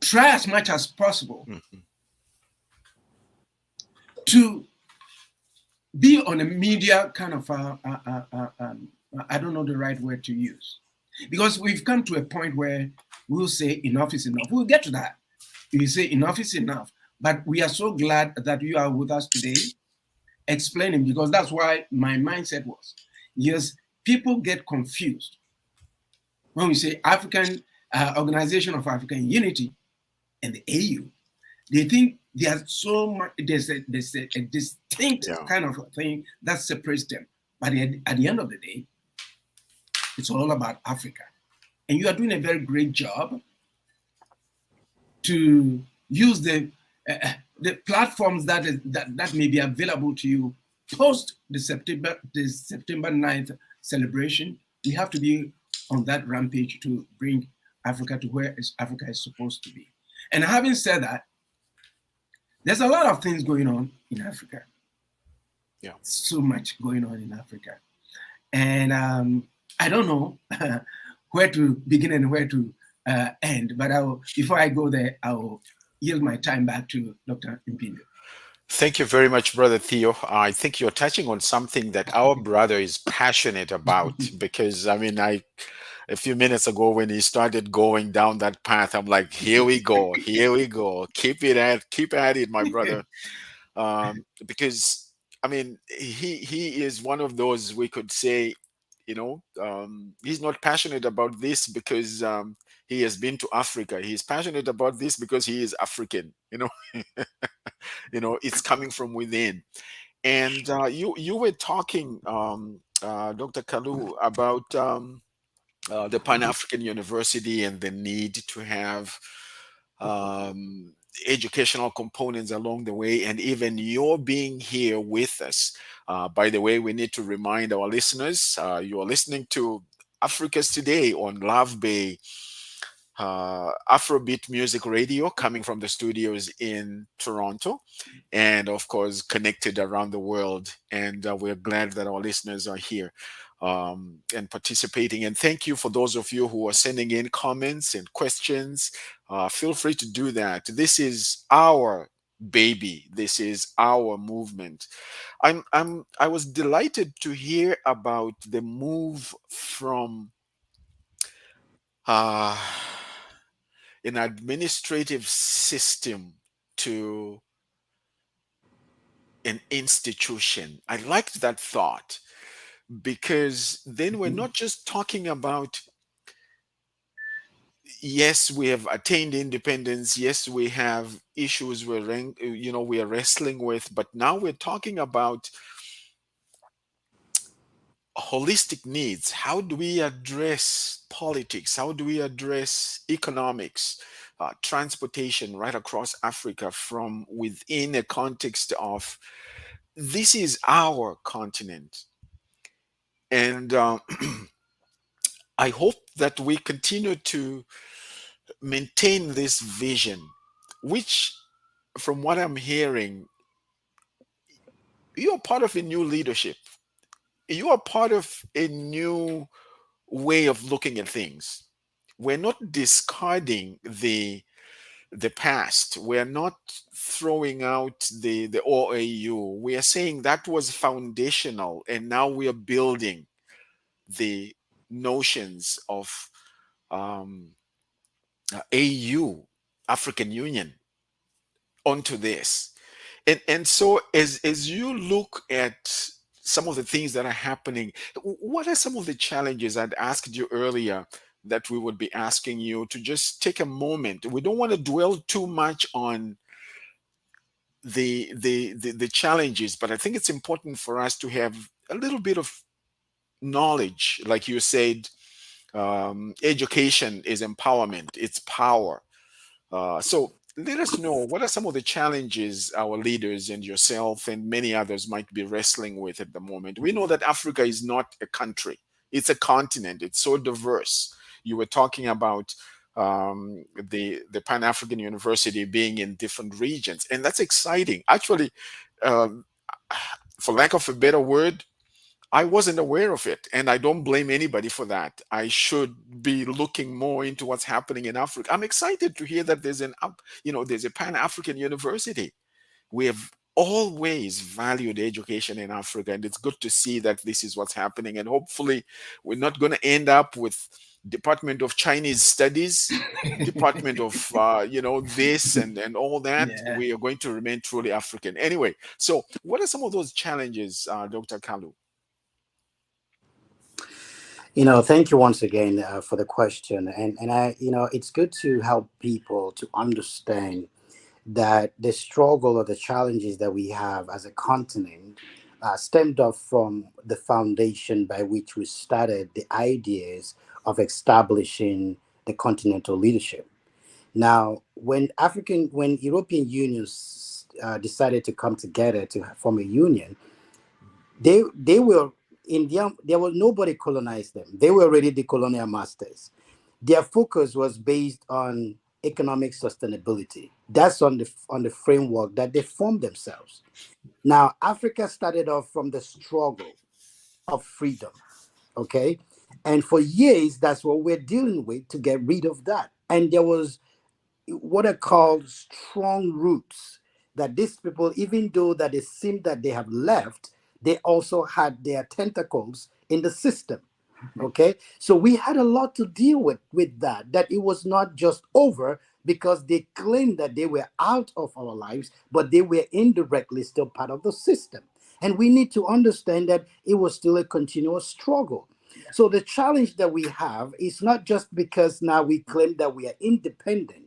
try as much as possible to be on a media kind of, I don't know the right word to use. Because we've come to a point where we'll say enough is enough. We'll get to that. We say enough is enough. But we are so glad that you are with us today explaining, because that's why my mindset was. Yes, people get confused when we say African Organization of African Unity and the AU. They think there's so much, there's a distinct kind of thing that separates them. But at the end of the day, it's all about Africa. And you are doing a very great job to use the platforms that may be available to you post the September 9th celebration. We have to be on that rampage to bring Africa to where Africa is supposed to be. And having said that, there's a lot of things going on in Africa. Yeah, so much going on in Africa, and I don't know where to begin and where to end. But before I go there, I will yield my time back to Dr. Mpindo. Thank you very much, Brother Theo. I think you're touching on something that our brother is passionate about, because I mean, a few minutes ago when he started going down that path, I'm like, here we go, keep at it, my brother. Because I mean, he is one of those, we could say, he's not passionate about this because he has been to Africa. He's passionate about this because he is African. It's coming from within. And you were talking, Dr. Kalu, about the Pan African University and the need to have educational components along the way, and even your being here with us. By the way, we need to remind our listeners, you are listening to Africa's Today on Love Bay Afrobeat Music Radio, coming from the studios in Toronto, and of course connected around the world. And we're glad that our listeners are here and participating. And thank you for those of you who are sending in comments and questions. Feel free to do that. This is our baby. This is our movement. I was delighted to hear about the move from an administrative system to an institution. I liked that thought, because then we're not just talking about, yes, we have attained independence, yes, we have issues we are wrestling with, but now we're talking about holistic needs. How do we address politics? How do we address economics, transportation right across Africa from within a context of this is our continent? And I hope that we continue to maintain this vision, which, from what I'm hearing, you are part of a new leadership. You are part of a new way of looking at things. We're not discarding the past. We're not throwing out the OAU. We are saying that was foundational, and now we are building the notions of um, AU, African Union, onto this. And so as you look at some of the things that are happening, what are some of the challenges? I'd asked you earlier that we would be asking you to just take a moment. We don't want to dwell too much on the challenges, but I think it's important for us to have a little bit of knowledge. Like you said, education is empowerment, it's power. So let us know, what are some of the challenges our leaders and yourself and many others might be wrestling with at the moment? We know that Africa is not a country, it's a continent. It's so diverse. You were talking about the Pan African University being in different regions, and that's exciting. Actually, um, for lack of a better word, I wasn't aware of it, and I don't blame anybody for that. I should be looking more into what's happening in Africa. I'm excited to hear that there's a Pan-African University. We have always valued education in Africa, and it's good to see that this is what's happening. And hopefully, we're not going to end up with Department of Chinese Studies, Department of this and all that. Yeah. We are going to remain truly African. Anyway, so what are some of those challenges, Dr. Kalu? Thank you once again for the question. And it's good to help people to understand that the struggle or the challenges that we have as a continent stemmed off from the foundation by which we started the ideas of establishing the continental leadership. Now, when European unions decided to come together to form a union, they were there was nobody colonized them. They were already the colonial masters. Their focus was based on economic sustainability. That's on the framework that they formed themselves. Now, Africa started off from the struggle of freedom, okay? And for years, that's what we're dealing with to get rid of that. And there was what are called strong roots that these people, even though that it seemed that they have left, they also had their tentacles in the system. Okay, so we had a lot to deal with that it was not just over because they claimed that they were out of our lives, but they were indirectly still part of the system. And we need to understand that it was still a continuous struggle. So the challenge that we have is not just because now we claim that we are independent.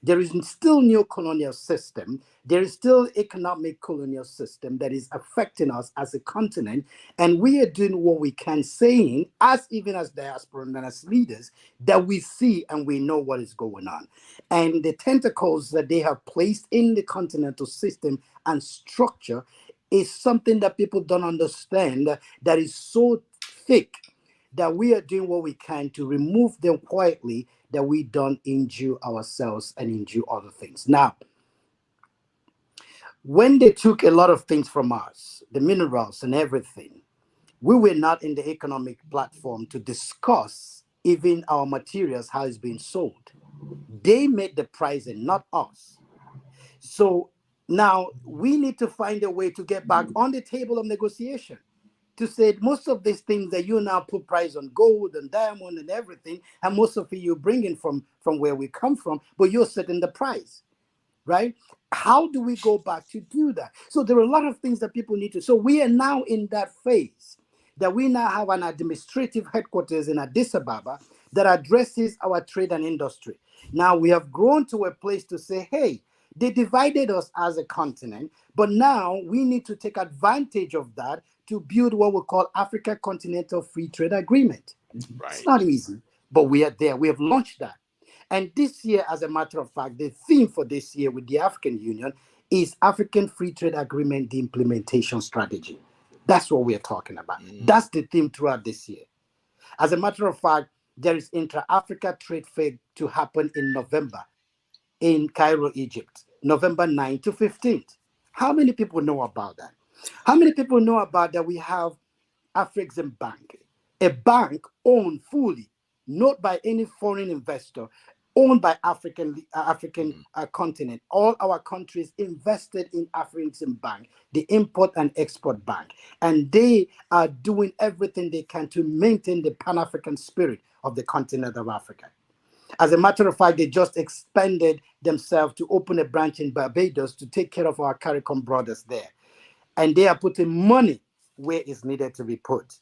There is still neo-colonial system. There is still economic colonial system that is affecting us as a continent, and we are doing what we can, saying, as even as diaspora and as leaders, that we see and we know what is going on. And the tentacles that they have placed in the continental system and structure is something that people don't understand, that is so thick that we are doing what we can to remove them quietly, that we don't injure ourselves and injure other things. Now, when they took a lot of things from us, the minerals and everything, we were not in the economic platform to discuss even our materials, how it's being sold. They made the pricing, not us. So now we need to find a way to get back on the table of negotiation, to say most of these things that you now put price on gold and diamond and everything, and most of it you bring in from where we come from, but you're setting the price, right? How do we go back to do that? So there are a lot of things that people need to. So we are now in that phase that we now have an administrative headquarters in Addis Ababa that addresses our trade and industry. Now we have grown to a place to say, hey, they divided us as a continent, but now we need to take advantage of that to build what we call Africa Continental Free Trade Agreement. It's not Right. easy, but we are there. We have launched that. And this year, as a matter of fact, the theme for this year with the African Union is African Free Trade Agreement, the implementation strategy. That's what we are talking about. Mm, That's the theme throughout this year. As a matter of fact, there is intra-Africa Trade Fair to happen in November in Cairo, Egypt, November 9th to 15th. How many people know about that? How many people know about that we have Afrexim Bank, a bank owned fully, not by any foreign investor, owned by African mhm. continent. All our countries invested in Afrexim Bank, the import and export bank, and they are doing everything they can to maintain the Pan-African spirit of the continent of Africa. As a matter of fact, they just expanded themselves to open a branch in Barbados to take care of our CARICOM brothers there. And they are putting money where it's needed to be put,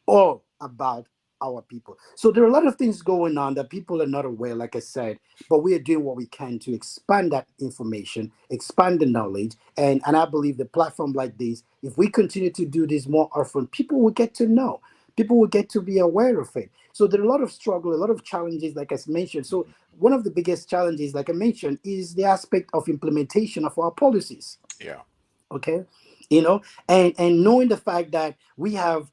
all about our people. So there are a lot of things going on that people are not aware, like I said, but we are doing what we can to expand that information, expand the knowledge. And I believe the platform like this, if we continue to do this more often, people will get to know. People will get to be aware of it. So there are a lot of struggle, a lot of challenges, like I mentioned. So one of the biggest challenges, like I mentioned, is the aspect of implementation of our policies. Yeah. Okay, you know, and knowing the fact that we have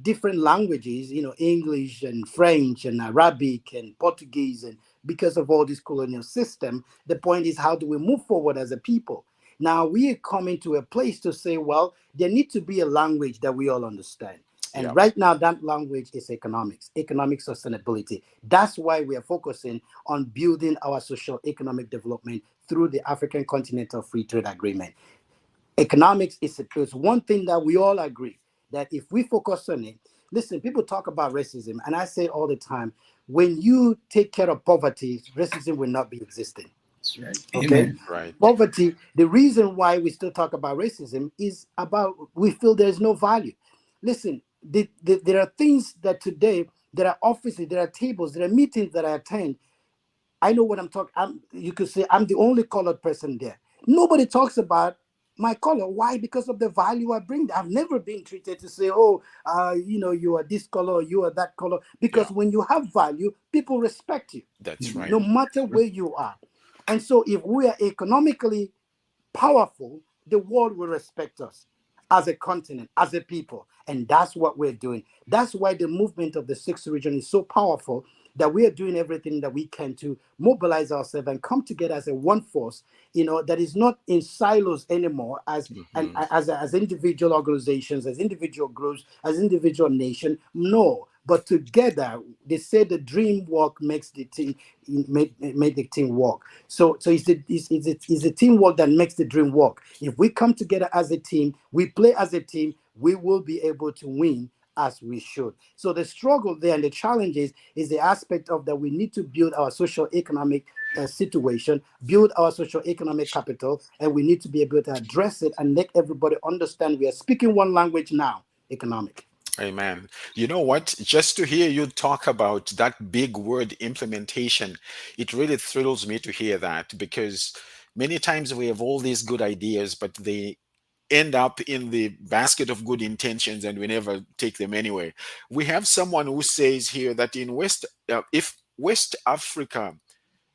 different languages, you know, English and French and Arabic and Portuguese, and because of all this colonial system, the point is, how do we move forward as a people? Now we are coming to a place to say, well, there needs to be a language that we all understand. And Yeah. right now, that language is economics, economic sustainability. That's why we are focusing on building our social economic development through the African Continental Free Trade Agreement. Economics is one thing that we all agree that if we focus on it, listen, people talk about racism, and I say all the time, when you take care of poverty, racism will not be existing. That's right. Okay, Amen. Right. poverty, the reason why we still talk about racism is about we feel there's no value. Listen, there are things that today, there are offices, there are tables, there are meetings that I attend. I know what I'm talking. You could say I'm the only colored person there. Nobody talks about my color. Why? Because of the value I bring. I've never been treated to say, oh, you know, you are this color, or you are that color. Yeah. Because when you have value, people respect you, That's Mhm. right. no matter where you are. And so, if we are economically powerful, the world will respect us as a continent, as a people. And that's what we're doing. That's why the movement of the sixth region is so powerful, that we are doing everything that we can to mobilize ourselves and come together as a one force, you know, that is not in silos anymore as and Hmm. as individual organizations, as individual groups, as individual nation. No, but together. They say the dream work makes the team make the team work. So it's the teamwork that makes the dream work. If we come together as a team, we play as a team, we will be able to win as we should. So the struggle there and the challenges is the aspect of that we need to build our social economic situation, build our social economic capital, and we need to be able to address it and make everybody understand we are speaking one language now, economic. Amen. You know what? Just to hear you talk about that big word implementation, it really thrills me to hear that, because many times we have all these good ideas, but they end up in the basket of good intentions and we never take them anywhere. We have someone who says here that if West Africa Mhm.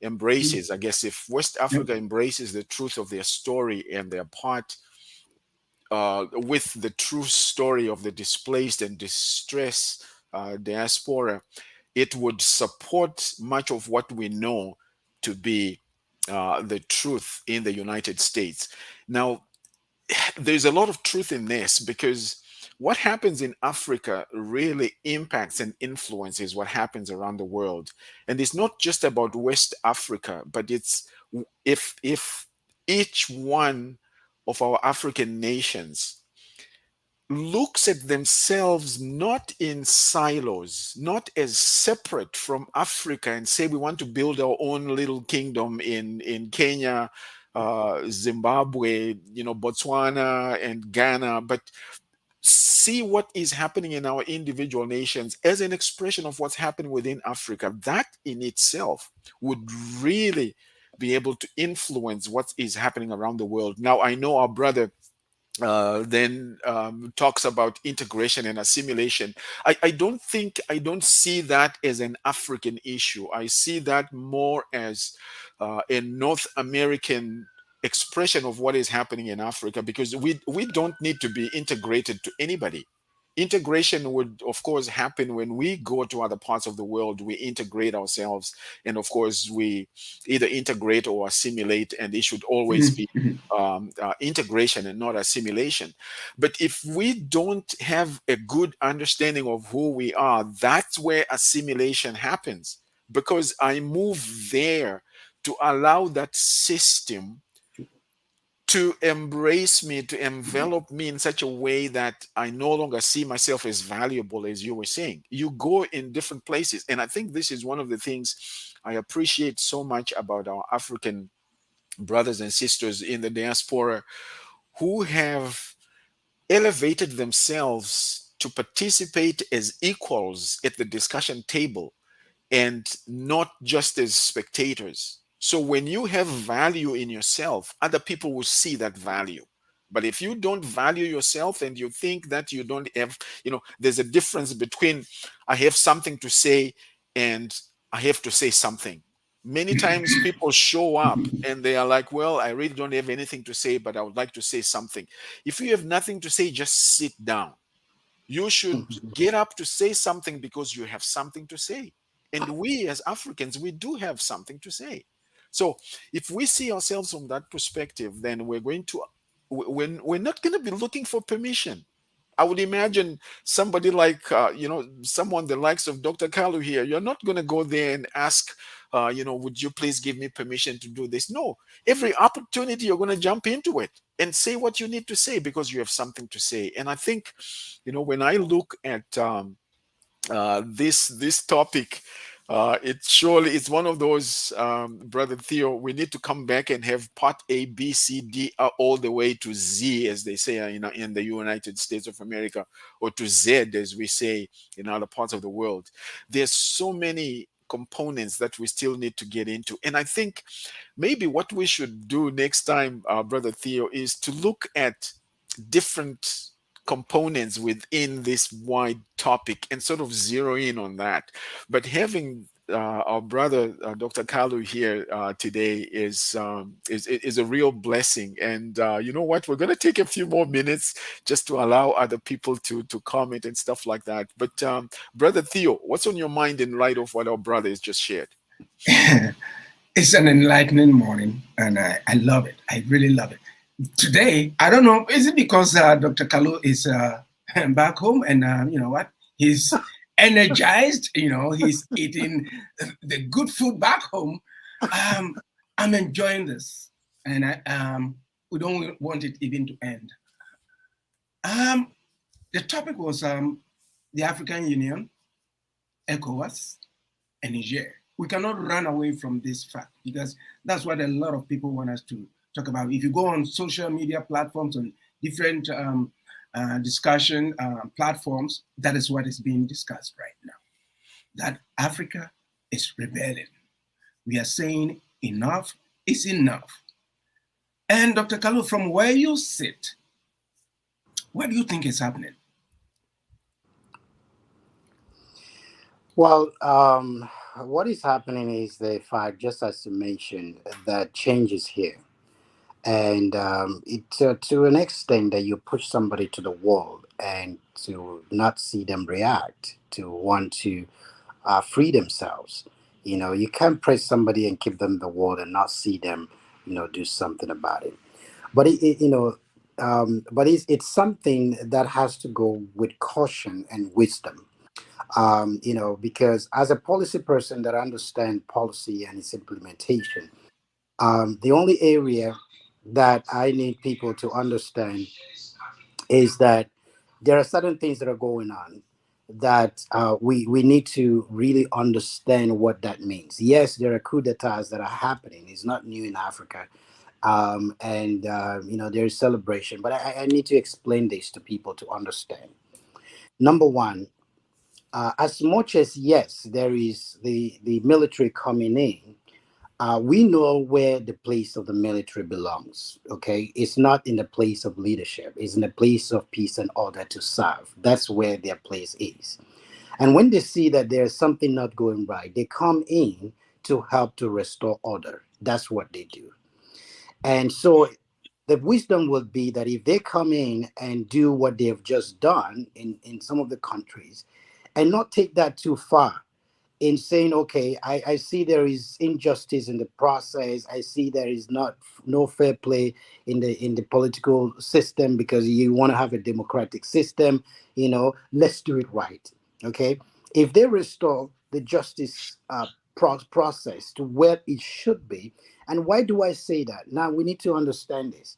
embraces, I guess, if West Yep. Africa embraces the truth of their story and their part with the true story of the displaced and distressed diaspora, it would support much of what we know to be the truth in the United States. Now, there's a lot of truth in this, because what happens in Africa really impacts and influences what happens around the world. And it's not just about West Africa, but it's if each one of our African nations looks at themselves not in silos, not as separate from Africa, and say we want to build our own little kingdom in Kenya, Zimbabwe, Botswana, and Ghana, but see what is happening in our individual nations as an expression of what's happening within Africa, that in itself would really be able to influence what is happening around the world. Now, I know our brother then talks about integration and assimilation. I don't see that as an African issue. I see that more as a North American expression of what is happening in Africa, because we don't need to be integrated to anybody. Integration would, of course, happen when we go to other parts of the world. We integrate ourselves, and of course, we either integrate or assimilate, and it should always be integration and not assimilation. But if we don't have a good understanding of who we are, that's where assimilation happens, because I move there to allow that system to embrace me, to envelop me in such a way that I no longer see myself as valuable, as you were saying. You go in different places. And I think this is one of the things I appreciate so much about our African brothers and sisters in the diaspora, who have elevated themselves to participate as equals at the discussion table and not just as spectators. So when you have value in yourself, other people will see that value. But if you don't value yourself and you think that you don't have, there's a difference between I have something to say and I have to say something. Many times people show up and they are like, well, I really don't have anything to say, but I would like to say something. If you have nothing to say, just sit down. You should get up to say something because you have something to say. And we as Africans, we do have something to say. So if we see ourselves from that perspective, then we're not going to be looking for permission. I would imagine somebody like, someone the likes of Dr. Kalu here, you're not going to go there and ask, would you please give me permission to do this? No, every opportunity you're going to jump into it and say what you need to say because you have something to say. And I think, when I look at this topic, it's one of those, brother Theo, we need to come back and have part A, B, C, D, all the way to Z, as they say in the United States of America, or to Z, as we say in other parts of the world. There's so many components that we still need to get into, and I think maybe what we should do next time, brother Theo, is to look at different components within this wide topic and sort of zero in on that. But having our brother Dr. Kalu here today is a real blessing. And you know what? We're going to take a few more minutes just to allow other people to comment and stuff like that. But brother Theo, what's on your mind in light of what our brother has just shared? It's an enlightening morning, and I love it. I really love it. Today, I don't know, is it because Dr. Kalu is back home and you know what? He's energized, he's eating the good food back home. I'm enjoying this, and we don't want it even to end. The topic was the African Union, ECOWAS, and Niger. We cannot run away from this fact because that's what a lot of people want us to talk about. If you go on social media platforms and different discussion platforms, that is what is being discussed right now. That Africa is rebelling. We are saying enough is enough. And Dr. Kalu, from where you sit, what do you think is happening? Well, what is happening is the fact, just as you mentioned, that change is here. And to an extent that you push somebody to the wall and to not see them react, to want to free themselves. You can't press somebody and keep them in the wall and not see them, do something about it. But it's something that has to go with caution and wisdom. Because as a policy person that understands policy and its implementation, the only area that I need people to understand is that there are certain things that are going on that we need to really understand what that means. Yes, there are coups d'etats that are happening. It's not new in Africa. There is celebration. But I need to explain this to people to understand. Number one, as much as yes, there is the military coming in, we know where the place of the military belongs. Okay, it's not in the place of leadership; it's in the place of peace and order to serve. That's where their place is. And when they see that there's something not going right, they come in to help to restore order. That's what they do. And so the wisdom would be that if they come in and do what they have just done in some of the countries and not take that too far, in saying, okay, I see there is injustice in the process. I see there is no fair play in the political system because you want to have a democratic system. Let's do it right. Okay, if they restore the justice process to where it should be, and why do I say that? Now we need to understand this.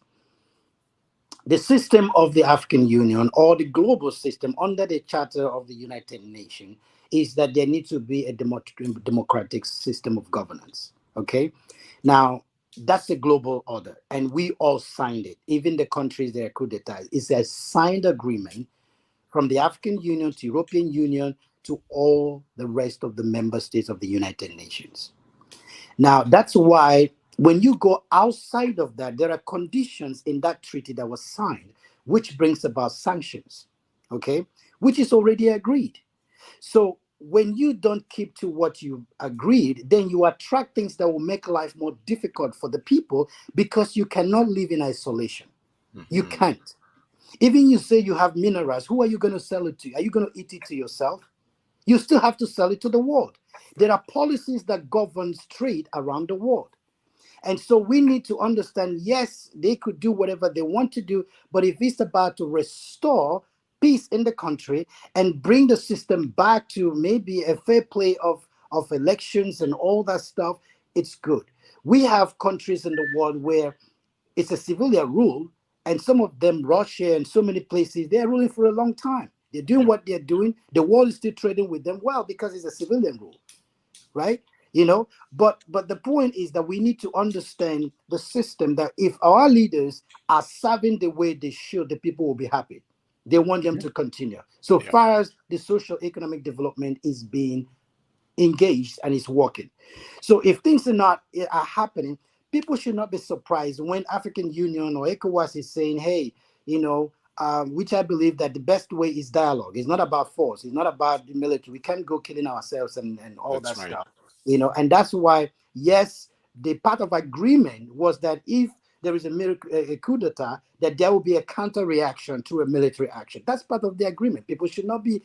The system of the African Union or the global system under the Charter of the United Nations is that there needs to be a democratic system of governance. Okay, now that's a global order, and we all signed it. Even the countries that are coup d'etat, it's a signed agreement from the African Union to European Union to all the rest of the member states of the United Nations. Now, that's why when you go outside of that, there are conditions in that treaty that was signed, which brings about sanctions, okay, which is already agreed. So when you don't keep to what you agreed, then you attract things that will make life more difficult for the people because you cannot live in isolation. You can't. Even you say you have minerals, who are you going to sell it to? Are you going to eat it to yourself? You still have to sell it to the world. There are policies that govern trade around the world. And so we need to understand, yes, they could do whatever they want to do, but if it's about to restore peace in the country and bring the system back to maybe a fair play of elections and all that stuff, it's good. We have countries in the world where it's a civilian rule, and some of them, Russia and so many places, they're ruling for a long time. They're doing what they're doing. The world is still trading with them well because it's a civilian rule, right? But the point is that we need to understand the system, that if our leaders are serving the way they should, the people will be happy. They want them to continue. So far as the social economic development is being engaged and is working. So if things are happening, people should not be surprised when African Union or ECOWAS is saying, hey, which I believe that the best way is dialogue. It's not about force. It's not about the military. We can't go killing ourselves and all That's that right. stuff. And that's why, yes, the part of agreement was that if there is a coup d'etat, that there will be a counter reaction to a military action. That's part of the agreement. People should not be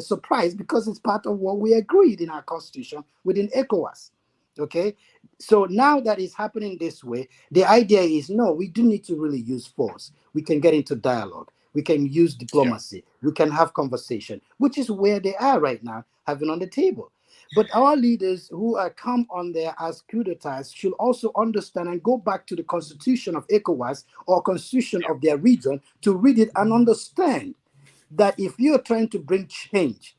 surprised because it's part of what we agreed in our constitution within ECOWAS. Okay, so now that is happening this way, the idea is no, we do need to really use force. We can get into dialogue. We can use diplomacy. We can have conversation, which is where they are right now, having on the table. But our leaders who are come on there as coup d'etats should also understand and go back to the constitution of ECOWAS or constitution of their region to read it and understand that if you're trying to bring change,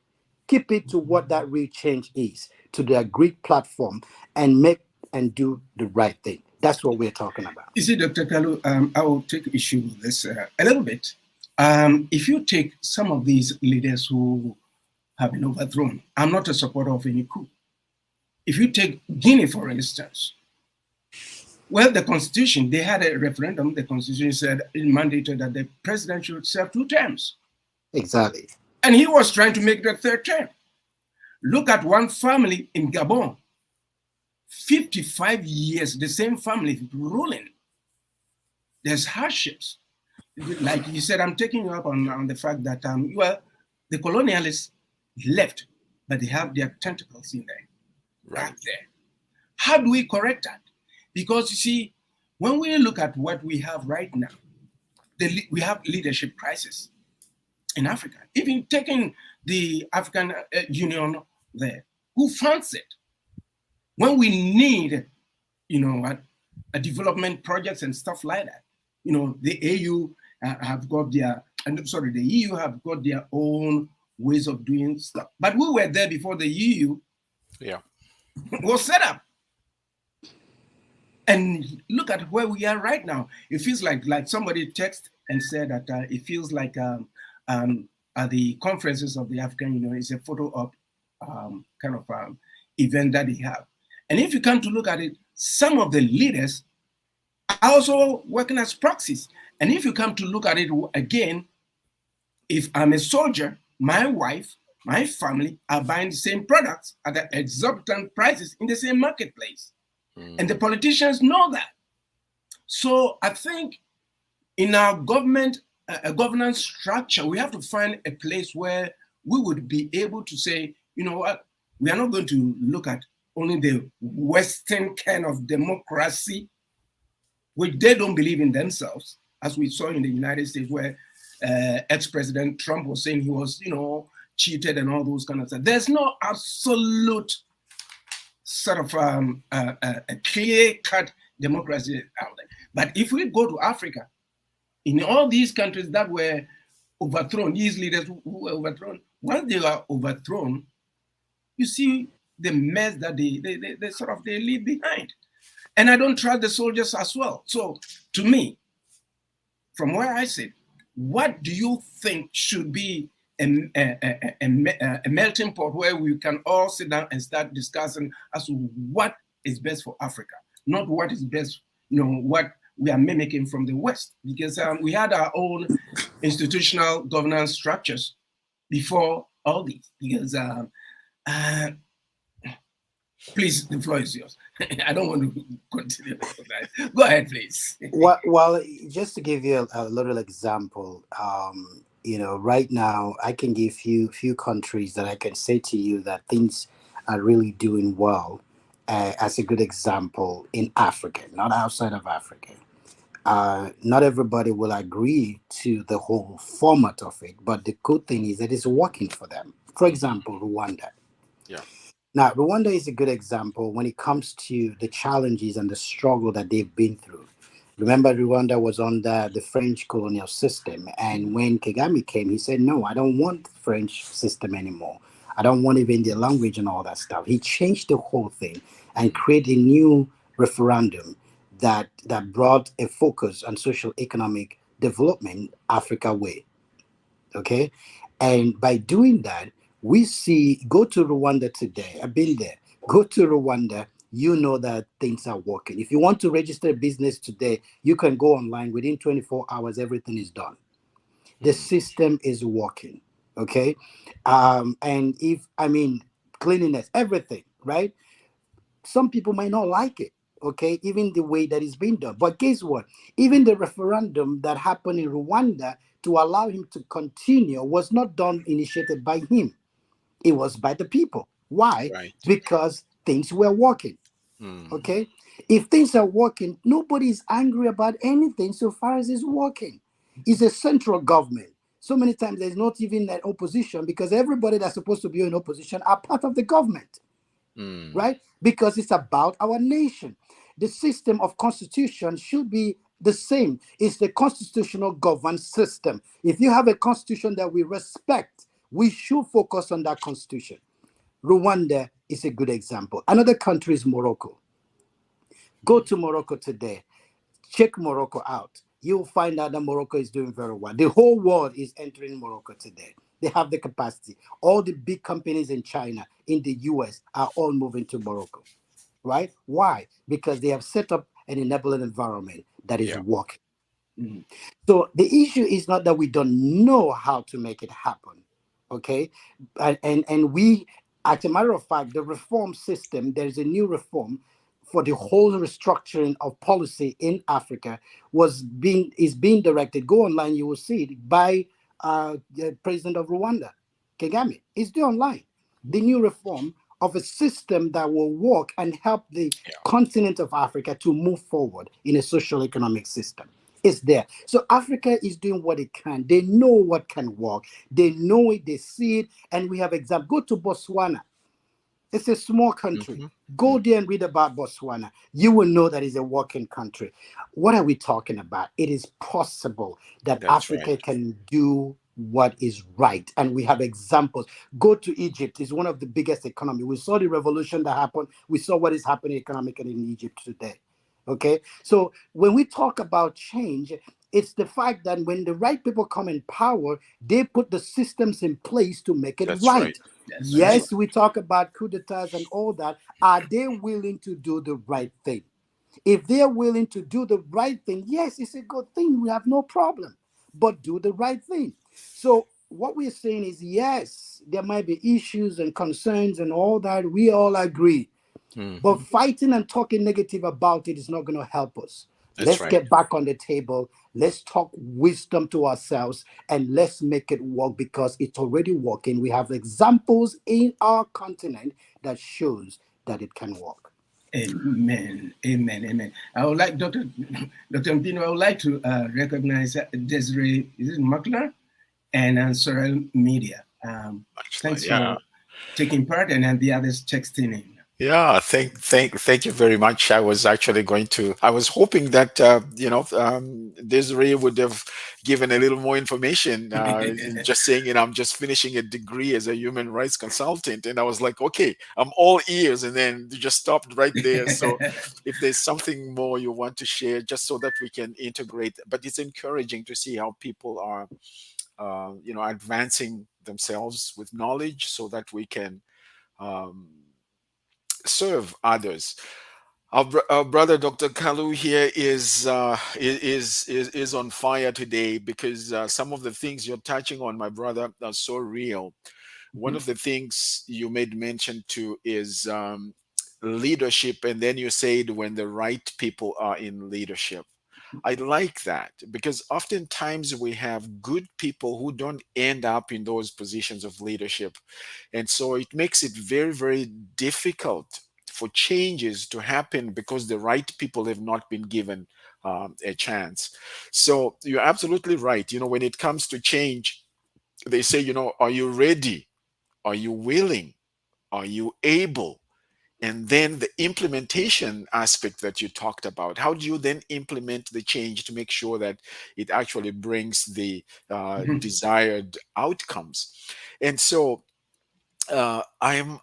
keep it to what that real change is, to the agreed platform, and make and do the right thing. That's what we're talking about. You see, Dr. Kalu, I will take issue with this a little bit. If you take some of these leaders who have been overthrown, I'm not a supporter of any coup. If you take Guinea, for instance, well, the constitution, they had a referendum. The constitution said it mandated that the president should serve 2 terms. Exactly. And he was trying to make the 3rd term. Look at one family in Gabon. 55 years, the same family ruling. There's hardships. Like you said, I'm taking you up on the fact that, the colonialists left, but they have their tentacles in there, right there. How do we correct that? Because you see, when we look at what we have right now, we have leadership crisis in Africa. Even taking the African Union there, who funds it? When we need, a development projects and stuff like that, the AU have got the EU have got their own ways of doing stuff. But we were there before the EU was set up. And look at where we are right now. It feels like somebody texted and said that it feels like at the conferences of the African Union is a photo op kind of event that they have. And if you come to look at it, some of the leaders are also working as proxies. And if you come to look at it again, if I'm a soldier, my wife, my family are buying the same products at the exorbitant prices in the same marketplace. And the politicians know that. So I think in our government, governance structure, we have to find a place where we would be able to say, you know what, we are not going to look at only the Western kind of democracy, which they don't believe in themselves, as we saw in the United States, where ex-President Trump was saying he was, cheated and all those kind of stuff. There's no absolute sort of a clear-cut democracy out there. But if we go to Africa, in all these countries that were overthrown, these leaders who were overthrown, once they are overthrown, you see the mess that they leave behind. And I don't trust the soldiers as well. So to me, from where I sit, what do you think should be a melting pot where we can all sit down and start discussing as to what is best for Africa, not what is best, what we are mimicking from the West? Because we had our own institutional governance structures before all these. Because please, the floor is yours. I don't want to continue. Go ahead, please. Well, just to give you a little example, right now I can give you a few countries that I can say to you that things are really doing well as a good example in Africa, not outside of Africa. Not everybody will agree to the whole format of it, but the good thing is that it's working for them. For example, Rwanda. Yeah. Now, Rwanda is a good example when it comes to the challenges and the struggle that they've been through. Remember, Rwanda was under the French colonial system. And when Kagame came, he said, no, I don't want the French system anymore. I don't want even the language and all that stuff. He changed the whole thing and created a new referendum that brought a focus on social economic development Africa way. Okay. And by doing that, we see, go to Rwanda today. I've been there. Go to Rwanda, you know that things are working. If you want to register a business today, you can go online. Within 24 hours, everything is done. The system is working. Okay. And cleanliness, everything, right? Some people might not like it. Okay, even the way that it's being done. But guess what? Even the referendum that happened in Rwanda to allow him to continue was not initiated by him. It was by the people. Why? Right. Because things were working. Okay? If things are working, nobody is angry about anything so far as it's working. It's a central government. So many times there's not even an opposition because everybody that's supposed to be in opposition are part of the government. Right? Because it's about our nation. The system of constitution should be the same. It's the constitutional governance system. If you have a constitution that we respect, we should focus on that constitution. Rwanda is a good example. Another country is Morocco. Go to Morocco today. Check Morocco out. You'll find out that Morocco is doing very well. The whole world is entering Morocco today. They have the capacity. All the big companies in China, in the US, are all moving to Morocco. Right? Why? Because they have set up an enabling environment that is working. So the issue is not that we don't know how to make it happen. Okay. And we, as a matter of fact, the reform system, there's a new reform for the whole restructuring of policy in Africa is being directed. Go online, you will see it by the president of Rwanda, Kagame. It's there online. The new reform of a system that will work and help the continent of Africa to move forward in a social economic system. It's there. So Africa is doing what it can. They know what can work. They know it, they see it. And we have examples. Go to Botswana. It's a small country. Go there and read about Botswana. You will know that it's a working country. What are we talking about? It is possible that Africa can do what is right. And we have examples. Go to Egypt. It's one of the biggest economies. We saw the revolution that happened. We saw what is happening economically in Egypt today. Okay, so when we talk about change, it's the fact that when the right people come in power, they put the systems in place to make it That's right. right. That's That's right. right. Yes, we talk about coup d'etats and all that. Are they willing to do the right thing? If they're willing to do the right thing, yes, it's a good thing. We have no problem. But do the right thing. So what we're saying is yes, there might be issues and concerns and all that. We all agree. But Mhm. fighting and talking negative about it is not going to help us. That's Let's right. get back on the table. Let's talk wisdom to ourselves and let's make it work because it's already working. We have examples in our continent that shows that it can work. Amen. Amen. Amen. I would like Dr. Mpino, I would like to recognize Desiree, is it Muckler? And Sorrel Media. Actually, Thanks yeah. for taking part, and then the others texting in. Yeah, thank you very much. I was actually I was hoping that Desiree would have given a little more information. Just saying, I'm just finishing a degree as a human rights consultant, and I was like, okay, I'm all ears, and then you just stopped right there. So, if there's something more you want to share, just so that we can integrate, but it's encouraging to see how people are, advancing themselves with knowledge, so that we can. Um, Serve others. Our brother Dr. Kalu here is on fire today because some of the things you're touching on, my brother, are so real. One of the things you made mention to is leadership, and then you said when the right people are in leadership. I like that because oftentimes we have good people who don't end up in those positions of leadership. And so it makes it very, very difficult for changes to happen because the right people have not been given a chance. So you're absolutely right. When it comes to change, they say, are you ready? Are you willing? Are you able? And then the implementation aspect that you talked about, how do you then implement the change to make sure that it actually brings the desired outcomes? And so I'm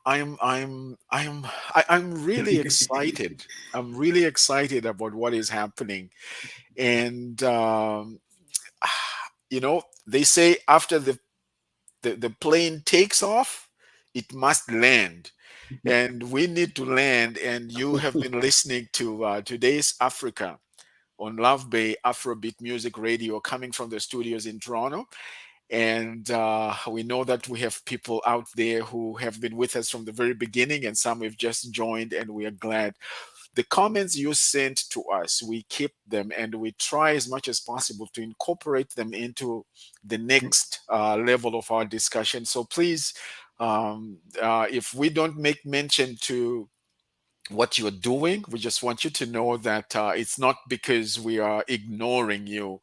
really excited. I'm really excited about what is happening. And they say after the plane takes off, it must land, and we need to land. And you have been listening to today's Africa on Love Bay Afrobeat Music Radio, coming from the studios in Toronto. And we know that we have people out there who have been with us from the very beginning, and some have just joined, and we are glad. The comments you sent to us, we keep them, and we try as much as possible to incorporate them into the next level of our discussion. So please, if we don't make mention to what you're doing, we just want you to know that it's not because we are ignoring you.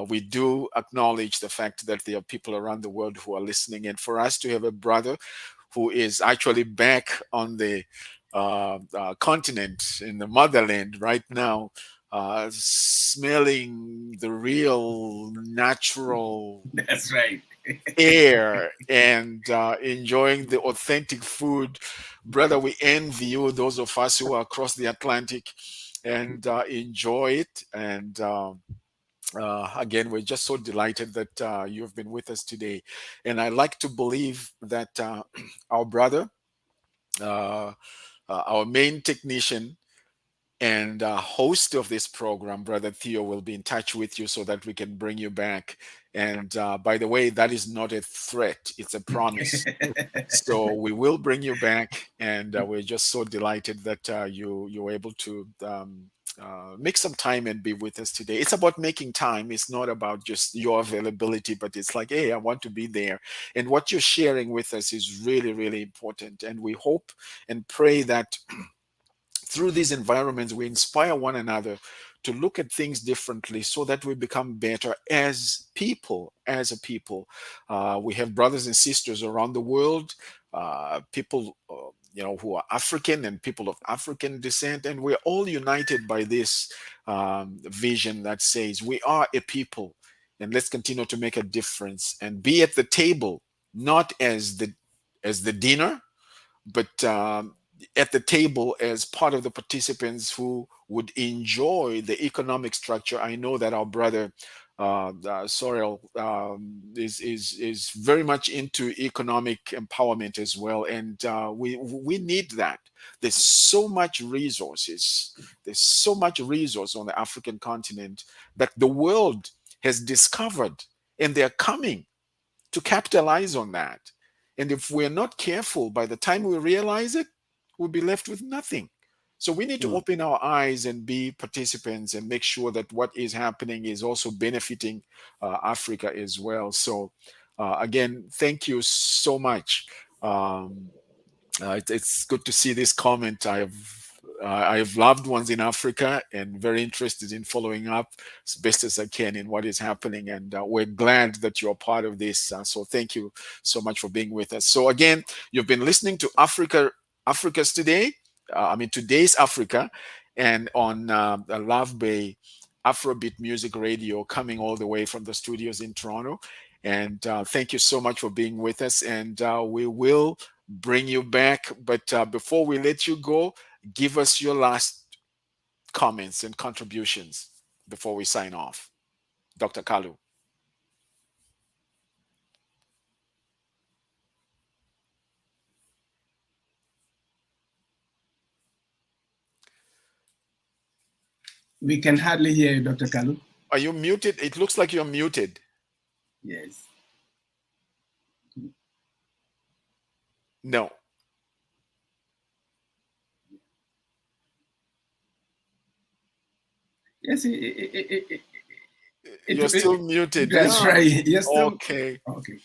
We do acknowledge the fact that there are people around the world who are listening, and for us to have a brother who is actually back on the continent in the motherland right now, smelling the real natural That's right. air and enjoying the authentic food. Brother, we envy you, those of us who are across the Atlantic, and enjoy it. And again, we're just so delighted that you've been with us today. And I like to believe that our brother, uh, our main technician, and host of this program, Brother Theo, will be in touch with you so that we can bring you back. And by the way, that is not a threat, it's a promise. So we will bring you back, and we're just so delighted that you were able to make some time and be with us today. It's about making time. It's not about just your availability, but it's like, hey, I want to be there. And what you're sharing with us is really, really important. And we hope and pray that through these environments, we inspire one another to look at things differently so that we become better as people. As a people, we have brothers and sisters around the world, people who are African and people of African descent, and we're all united by this vision that says we are a people, and let's continue to make a difference and be at the table, not as the dinner, but at the table as part of the participants who would enjoy the economic structure. I know that our brother Sorel is very much into economic empowerment as well, and we need that. There's so much resources. There's so much resource on the African continent that the world has discovered, and they're coming to capitalize on that. And if we're not careful, by the time we realize it, we'll be left with nothing. So we need to Mm. open our eyes and be participants and make sure that what is happening is also benefiting Africa as well. So again, thank you so much. It's good to see this comment. I have loved ones in Africa and very interested in following up as best as I can in what is happening. And we're glad that you're part of this. So thank you so much for being with us. So again, you've been listening to Africa's Today. Today's Africa, and on Love Bay Afrobeat Music Radio, coming all the way from the studios in Toronto. And thank you so much for being with us. And we will bring you back. But before we let you go, give us your last comments and contributions before we sign off. Dr. Kalu. We can hardly hear you, Dr. Kalu. Are you muted? It looks like you're muted. Yes. No. Yes, You're still muted. That's Yeah. right. Yes, still. Okay. Okay.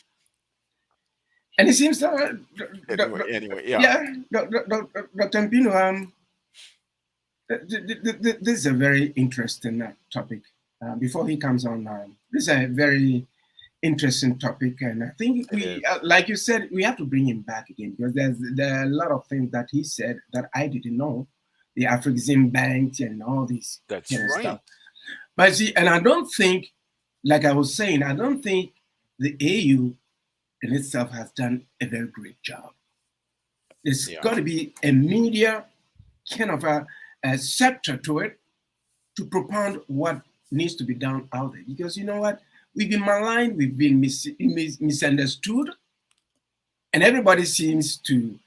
And it seems Anyway, yeah. yeah, Dr. Mpino, this is a very interesting topic. Before he comes on, this is a very interesting topic, and I think we, like you said, we have to bring him back again because there are a lot of things that he said that I didn't know, the Afrexim Bank and all these That's kind of right. stuff. But see, and I don't think, like I was saying, I don't think the AU in itself has done a very great job. There's got to be a media kind of a sector to it to propound what needs to be done out there. Because you know what? We've been maligned, we've been misunderstood, and everybody seems to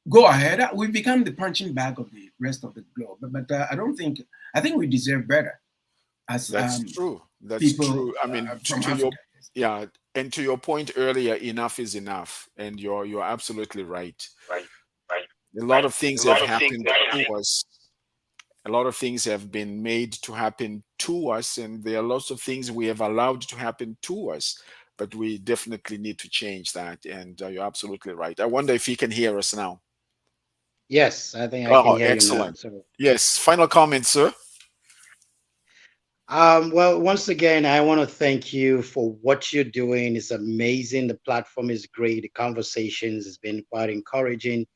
go ahead. We've become the punching bag of the rest of the globe. But I think we deserve better. That's true. That's people, true. I mean, from to Africa. and to your point earlier, enough is enough, and you're absolutely right. Right. A lot of things have happened to us. A lot of things have been made to happen to us, and there are lots of things we have allowed to happen to us. But we definitely need to change that, and you're absolutely right. I wonder if he can hear us now. Yes, I think I can Oh, hear you now. excellent. So, Yes. Final comment, sir. well, once again, I want to thank you for what you're doing. It's amazing. The platform is great. The conversations has been quite encouraging.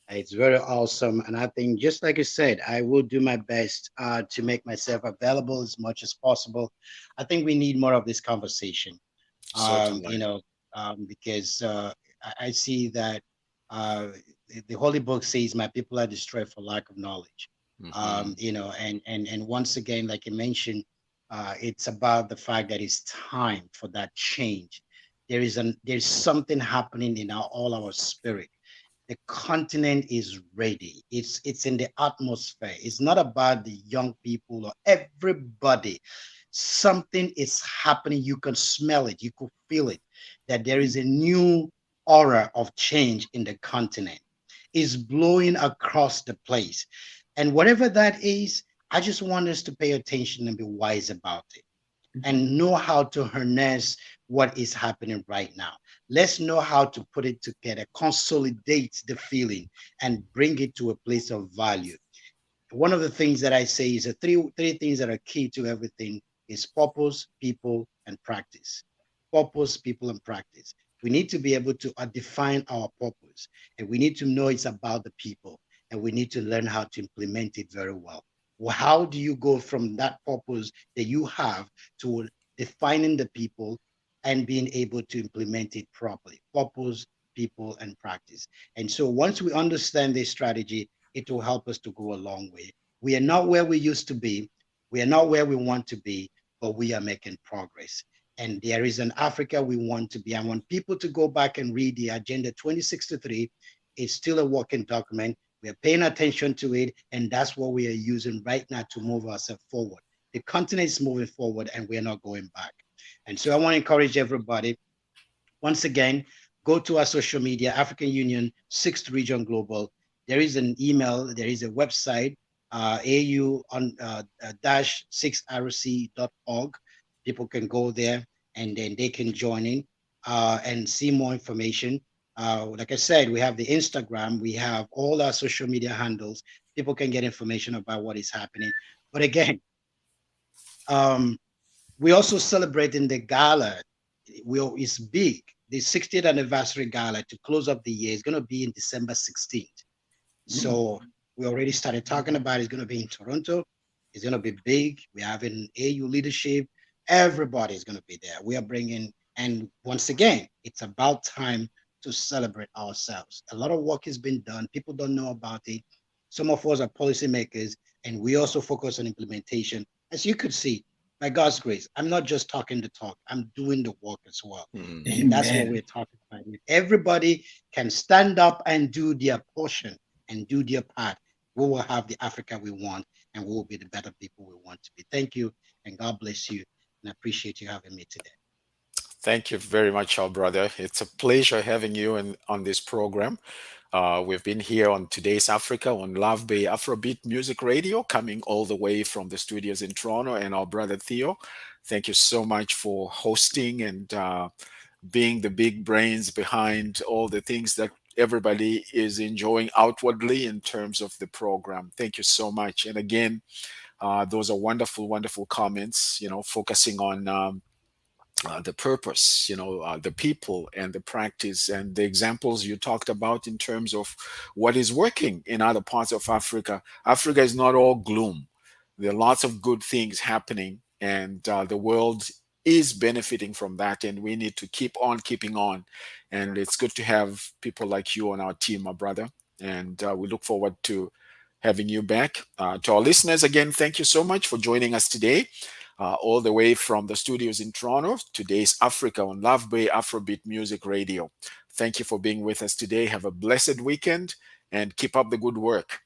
It's very awesome. And I think, just like you said, I will do my best to make myself available as much as possible. I think we need more of this conversation, Certainly. because I see that the Holy Book says, "My people are destroyed for lack of knowledge." And once again, like you mentioned, it's about the fact that it's time for that change. There's something happening in all our spirit. The continent is ready. It's in the atmosphere. It's not about the young people or everybody. Something is happening. You can smell it. You could feel it. That there is a new aura of change in the continent. It's blowing across the place. And whatever that is, I just want us to pay attention and be wise about it and know how to harness what is happening right now. Let's know how to put it together, consolidate the feeling, and bring it to a place of value. One of the things that I say is the three things that are key to everything is purpose, people, and practice. Purpose, people, and practice. We need to be able to define our purpose, and we need to know it's about the people, and we need to learn how to implement it very well. Well, how do you go from that purpose that you have to defining the people and being able to implement it properly? Purpose, people, and practice. And so once we understand this strategy, it will help us to go a long way. We are not where we used to be. We are not where we want to be, but we are making progress. And there is an Africa we want to be. I want people to go back and read the Agenda 2063. It's still a working document. We are paying attention to it, and that's what we are using right now to move ourselves forward. The continent is moving forward, and we're not going back. And so I want to encourage everybody, once again, go to our social media, African Union, 6th Region Global. There is an email, there is a website, au on dash 6rc.org. People can go there and then they can join in and see more information. Like I said, we have the Instagram, we have all our social media handles. People can get information about what is happening. But again, we're also celebrating the gala. It's big. The 60th anniversary gala to close up the year is going to be in December 16th. So we already started talking about it's going to be in Toronto. It's going to be big. We're having AU leadership. Everybody's going to be there. We are bringing, and once again, it's about time to celebrate ourselves. A lot of work has been done. People don't know about it. Some of us are policymakers, and we also focus on implementation. As you could see, by God's grace, I'm not just talking the talk, I'm doing the work as well. And that's what we're talking about. If everybody can stand up and do their portion and do their part, we will have the Africa we want, and we will be the better people we want to be. Thank you, and God bless you, and I appreciate you having me today. Thank you very much, our brother. It's a pleasure having you on this program. We've been here on Today's Africa on Love Bay Afrobeat Music Radio, coming all the way from the studios in Toronto. And our brother Theo, thank you so much for hosting and being the big brains behind all the things that everybody is enjoying outwardly in terms of the program. Thank you so much. And again, those are wonderful, wonderful comments, focusing on the purpose, the people and the practice and the examples you talked about in terms of what is working in other parts of Africa. Africa is not all gloom. There are lots of good things happening, and the world is benefiting from that, and we need to keep on keeping on. And it's good to have people like you on our team, my brother. And we look forward to having you back. To our listeners, again, thank you so much for joining us today. All the way from the studios in Toronto, Today's Africa on Love Bay Afrobeat Music Radio. Thank you for being with us today. Have a blessed weekend and keep up the good work.